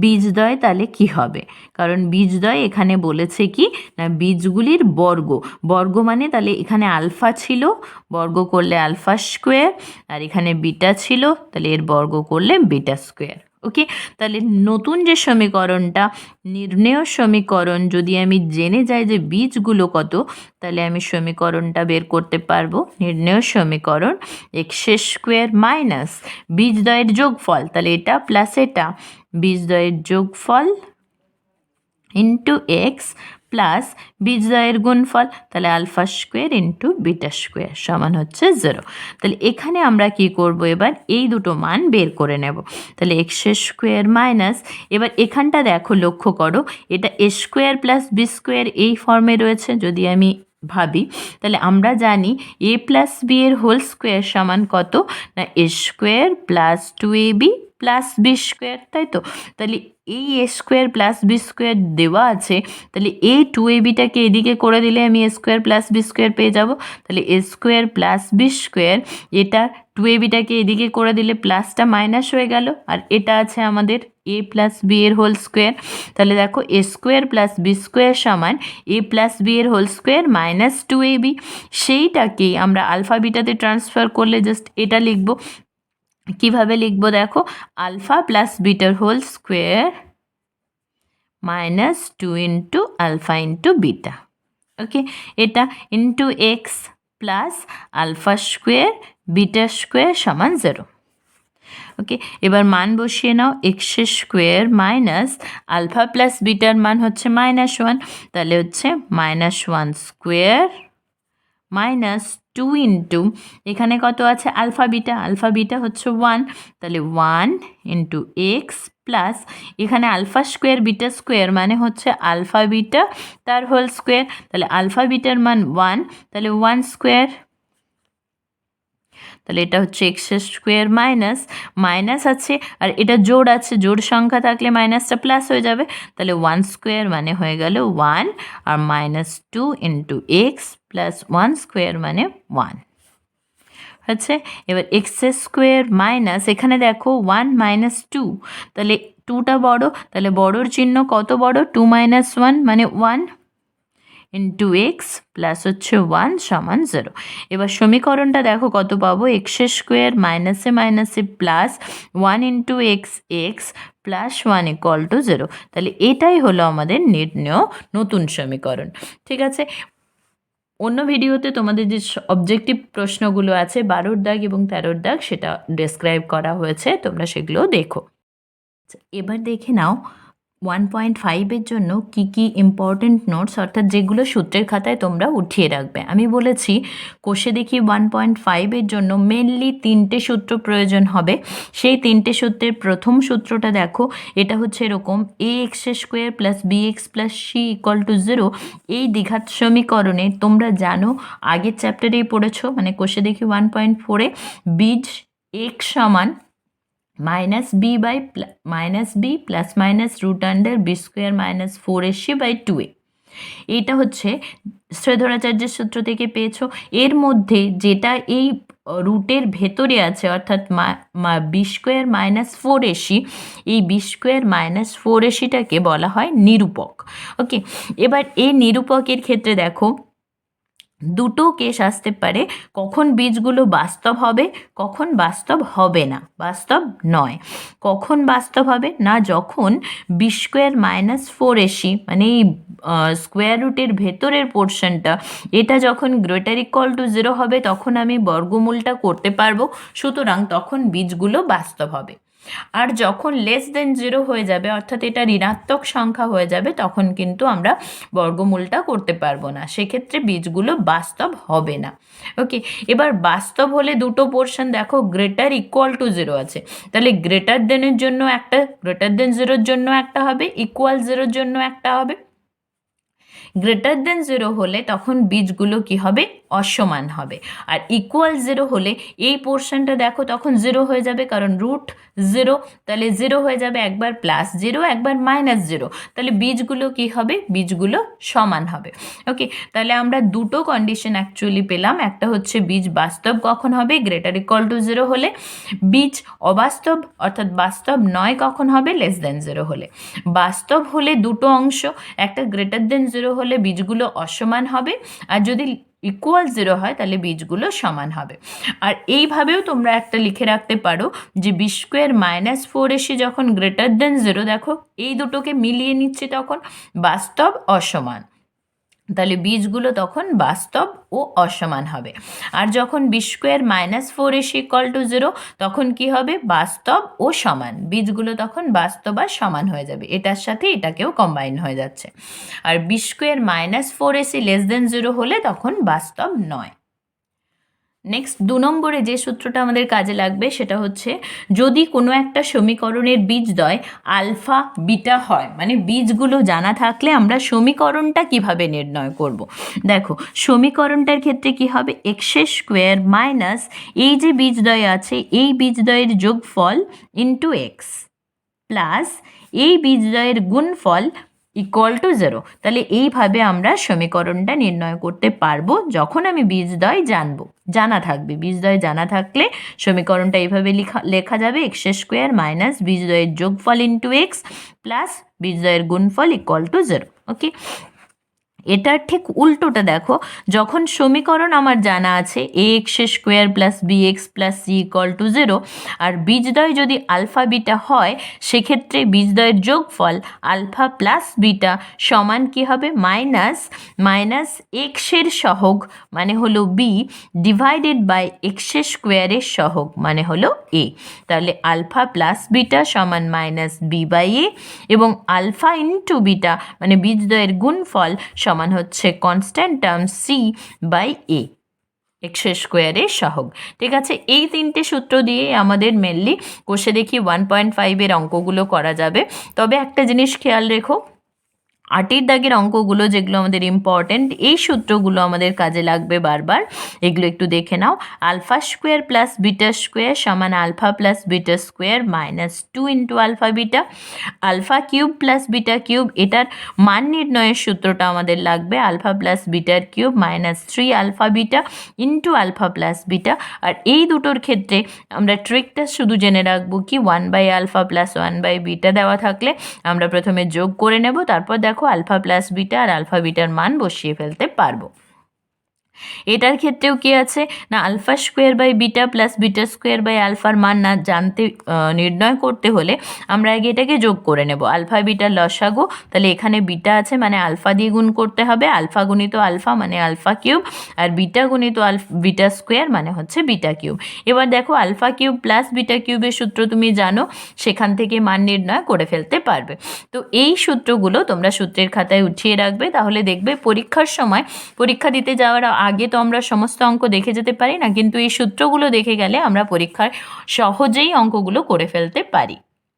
বীজদ্বয় তাহলে কি হবে, কারণ বীজদ্বয় এখানে বলেছে কি না, বীজগুলির বর্গ মানে, তাহলে এখানে আলফা ছিল, বর্গ করলে α², আর এখানে বিটা ছিল, তাহলে এর বর্গ করলে β²। ওকে, তাহলে নতুন যে সমীকরণটা, নির্ণেয় সমীকরণ, যদি আমি জেনে যাই যে বীজগুলো কত, তাহলে আমি সমীকরণটা বের করতে পারবো। নির্ণেয় সমীকরণ x² মাইনাস বীজদ্বয়ের যোগফল, তাহলে এটা প্লাস এটা, বীজদ্বয়ের যোগফল ইন্টু এক্স প্লাস বীজদ্বয়ের গুণফল, তাহলে α² ইন্টু β² সমান হচ্ছে 0। তাহলে এখানে আমরা কি করব, এবার এই দুটো মান বের করে নেব। তাহলে x² মাইনাস, এবার এখানটা দেখো, লক্ষ্য করো, এটা a² + b² এই ফর্মে রয়েছে। যদি আমি ভাবি, তাহলে আমরা জানি a + b এর হোল স্কোয়ার সমান কত না, a² + 2ab + b², তাই তো। তাহলে এই a² + b² দেওয়া আছে, তাহলে এই 2abটাকে এদিকে করে দিলে আমি a² + b² পেয়ে যাব। তাহলে a² + b², এটা 2abটাকে এদিকে করে দিলে প্লাসটা মাইনাস হয়ে গেল, আর এটা আছে আমাদের a + b এর হোল স্কোয়ার। তাহলে দেখো a² + b² সমান a + b এর হোল স্কোয়ার -2ab। সেইটাকেই আমরা আলফা বিটাতে ট্রান্সফার করলে জাস্ট এটা লিখব। কিভাবে লিখব দেখো, আলফা প্লাস বিটার whole square -2 into alpha into beta. Okay, এটা ইন্টু এক্স প্লাস α² β² সমান 0। ওকে, এবার মান বসিয়ে নাও, x² মাইনাস আলফা প্লাস বিটার মান হচ্ছে -1, তাহলে হচ্ছে -1² -2 ইন্টু, এখানে কত আছে, আলফা বিটা হচ্ছে 1, তাহলে 1 ইন্টু এক্স প্লাস, এখানে α² β² মানে হচ্ছে আলফা বিটা তার হোল স্কোয়ার, তাহলে আলফা বিটার মান 1, তাহলে 1² তাহলে এটা হচ্ছে এক্স স্কোয়ার মাইনাস মাইনাস আছে আর এটা জোড় আছে, জোড় সংখ্যা থাকলে মাইনাসটা প্লাস হয়ে যাবে, তাহলে 1 স্কোয়ার মানে হয়ে গেল 1 আর -2 ইন্টু এক্স প্লাস 1 স্কোয়ার মানে 1 হচ্ছে। এবার এক্স স্কোয়ার মাইনাস এখানে দেখো 1 -2, তাহলে 2টা বড়, তাহলে বড়োর চিহ্ন কত বড়, 2 - 1 মানে 1 ইন্টু এক্স প্লাস হচ্ছে 1 সমান 0। এবার সমীকরণটা দেখো কত পাবো, এক্স স্কোয়ার মাইনাসে মাইনাসে plus 1 into x x plus 1 equal to 0। তাহলে এটাই হলো আমাদের নির্ণেয় নতুন সমীকরণ। ঠিক আছে, অন্য ভিডিওতে তোমাদের যে অবজেক্টিভ প্রশ্নগুলো আছে 12 দাগ এবং 13 দাগ সেটা ডেসক্রাইব করা হয়েছে, তোমরা সেগুলো দেখো। এবার দেখে নাও 1.5-এর জন্য কি কি ইম্পর্টেন্ট নোটস, অর্থাৎ যেগুলো সূত্রের খাতায় তোমরা উঠিয়ে রাখবে। আমি বলেছি কোষে দেখি 1.5-এর জন্য মেনলি 3টে সূত্র প্রয়োজন হবে। সেই 3টে সূত্রের প্রথম সূত্রটা দেখো, এটা হচ্ছে এরকম, A X square plus B X plus C equal to 0। এই দ্বিঘাত সমীকরণে তোমরা জানো, আগের চ্যাপ্টারেই পড়েছো, মানে কোষে দেখি 1.4-এ বীজ এক্স সমান -b plus minus root under B square minus 4ac/2a। এইটা হচ্ছে শ্রীধরাচার্যের সূত্র থেকে পেয়েছো। এর মধ্যে যেটা এই রুটের ভেতরে আছে, অর্থাৎ বি স্কোয়ার মাইনাস 4ac, এই বি স্কোয়ার মাইনাস 4ac-টাকে বলা হয় নিরূপক। ওকে, এবার এই নিরূপকের ক্ষেত্রে দেখো দুটো কেস আসতে পারে, কখন বীজগুলো বাস্তব হবে, কখন বাস্তব হবে না, বাস্তব নয়। কখন বাস্তব হবে না, যখন বি স্কোয়ার মাইনাস 4ac মানে এই স্কোয়ার রুটের ভেতরের পোর্শনটা, এটা যখন গ্রেটার ইকুয়াল টু 0 হবে তখন আমি বর্গমূলটা করতে পারবো, সুতরাং তখন বীজগুলো বাস্তব হবে। আর যখন লেস দেন 0 হয়ে যাবে, অর্থাৎ এটা ঋণাত্মক সংখ্যা হয়ে যাবে, তখন কিন্তু আমরা বর্গমূলটা করতে পারবো না, সেক্ষেত্রে বীজগুলো বাস্তব হবে না। ওকে, এবার বাস্তব হলে দুটো পোর্শন দেখো, গ্রেটার ইকুয়াল টু 0 আছে, তাহলে গ্রেটার দেনের জন্য একটা, গ্রেটার দেন 0-র জন্য একটা হবে, ইকুয়াল 0-র জন্য একটা হবে। গ্রেটার দেন 0 হলে তখন বীজগুলো কি হবে, অসমান হবে। আর ইকুয়াল 0 হলে এই পোর্শনটা দেখো তখন 0 হয়ে যাবে, কারণ রুট 0, তাহলে 0 হয়ে যাবে, একবার +0 একবার -0, তাহলে বীজগুলো কি হবে, বীজগুলো সমান হবে। ওকে, তাহলে আমরা দুটো কন্ডিশন অ্যাকচুয়ালি পেলাম, একটা হচ্ছে বীজ বাস্তব কখন হবে, গ্রেটার ইকুয়াল টু 0 হলে, বীজ অবাস্তব অর্থাৎ বাস্তব নয় কখন হবে, লেস দেন 0 হলে। বাস্তব হলে দুটো অংশ, একটা গ্রেটার দেন 0 হলে বীজগুলো অসমান হবে, আর যদি ইকুয়াল 0 হয় তাহলে বীজগুলো সমান হবে। আর এইভাবেও তোমরা একটা লিখে রাখতে পারো যে বি স্কোয়ার মাইনাস 4ac যখন গ্রেটার দেন 0, দেখো এই দুটোকে মিলিয়ে নিচ্ছে, তখন বাস্তব অসমান, তাহলে বীজগুলো তখন বাস্তব ও অসমান হবে। আর যখন B square minus 4ac equal to 0, তখন কি হবে, বাস্তব ও সমান, বীজগুলো তখন বাস্তব আর সমান হয়ে যাবে, এটার সাথে এটাকেও কম্বাইন হয়ে যাচ্ছে। আর B square minus 4ac less than 0 হলে তখন বাস্তব নয়। নেক্সট 2 নম্বরে যে সূত্রটা আমাদের কাজে লাগবে সেটা হচ্ছে, যদি কোনো একটা সমীকরণের বীজদ্বয় আলফা বিটা হয়, মানে বীজগুলো জানা থাকলে আমরা সমীকরণটা কিভাবে নির্ণয় করব। দেখো সমীকরণটার ক্ষেত্রে কি হবে, এক্স স্কোয়ার মাইনাস এই যে বীজদ্বয় আছে এই বীজদ্বয়ের যোগফল ইন্টু এক্স প্লাস এই বীজদ্বয়ের গুণফল ইকুয়াল টু 0। তাহলে এইভাবে আমরা সমীকরণটা নির্ণয় করতে পারবো, যখন আমি বীজদ্বয় জানা থাকবে। বীজদ্বয় জানা থাকলে সমীকরণটা এইভাবে লেখা যাবে, এক্স স্কোয়ার মাইনাস বীজদ্বয়ের যোগফল ইন্টু এক্স প্লাস বীজদ্বয়ের গুণফল ইকুয়াল টু 0। ওকে, এটার ঠিক উল্টোটা দেখো, যখন সমীকরণ আমার জানা আছে A X square plus B X plus C equal to 0, আর বীজদ্বয় যদি আলফা বিটা হয়, সেক্ষেত্রে বীজদ্বয়ের যোগফল আলফা প্লাস বিটা সমান কি হবে, মাইনাস এক্সের সহগ মানে হলো বি ডিভাইডেড বাই এক্স স্কোয়ারের সহগ মানে হলো এ। তাহলে আলফা প্লাস বিটা সমান -b/a এবং আলফা ইন্টু বিটা মানে বীজদ্বয়ের গুণফল সমান হচ্ছে কনস্ট্যান্ট টার্ম c/a, এক্স স্কোয়ারের সহগ। ঠিক আছে, এই 3টে সূত্র দিয়ে আমাদের মেনলি কোষে দেখি 1.5-এর অঙ্কগুলো করা যাবে। তবে একটা জিনিস খেয়াল রেখো, 8 দাগের অঙ্কগুলো যেগুলো আমাদের ইম্পর্টেন্ট, এই সূত্রগুলো আমাদের কাজে লাগবে বারবার। এগুলো একটু দেখে নাও। Alpha square plus beta square সমান alpha plus beta square minus 2 into alpha beta. Alpha cube plus beta cube, এটার মান নির্ণয়ের সূত্রটা আমাদের লাগবে আলফা প্লাস বিটার cube minus 3 alpha beta into alpha plus beta. আর এই দুটোর ক্ষেত্রে আমরা ট্রিকটা শুধু জেনে রাখবো কি 1 by alpha plus 1 by beta দেওয়া থাকলে আমরা প্রথমে যোগ করে নেব, তারপর দেখো আলফা প্লাস বিটা আর আলফা বিটার মান বসিয়ে ফেলতে পারবো। এটার ক্ষেত্রেও কি আছে না, alpha square by beta plus beta square by আলফার মান না জানতে নির্ণয় করতে হলে আমরা আগে এটাকে যোগ করে নেব। আলফা বিটা লসাগু, তাহলে এখানে বিটা আছে মানে আলফা দিয়ে গুণ করতে হবে, আলফা গুণিত আলফা মানে আলফা কিউব, আর বিটা গুণিত বিটা স্কোয়ার মানে হচ্ছে বিটা কিউব। এবার দেখো আলফা কিউব প্লাস বিটা কিউবের সূত্র তুমি জানো, সেখান থেকে মান নির্ণয় করে ফেলতে পারবে। তো এই সূত্রগুলো তোমরা সূত্রের খাতায় উঠিয়ে রাখবে, তাহলে দেখবে পরীক্ষার সময়, পরীক্ষা দিতে যাওয়ার আগে তো আমরা সমস্ত অঙ্ক দেখে যেতে পারি না, কিন্তু এই সূত্রগুলো দেখে গেলে আমরা পরীক্ষায় সহজেই অঙ্কগুলো করে ফেলতে পারি।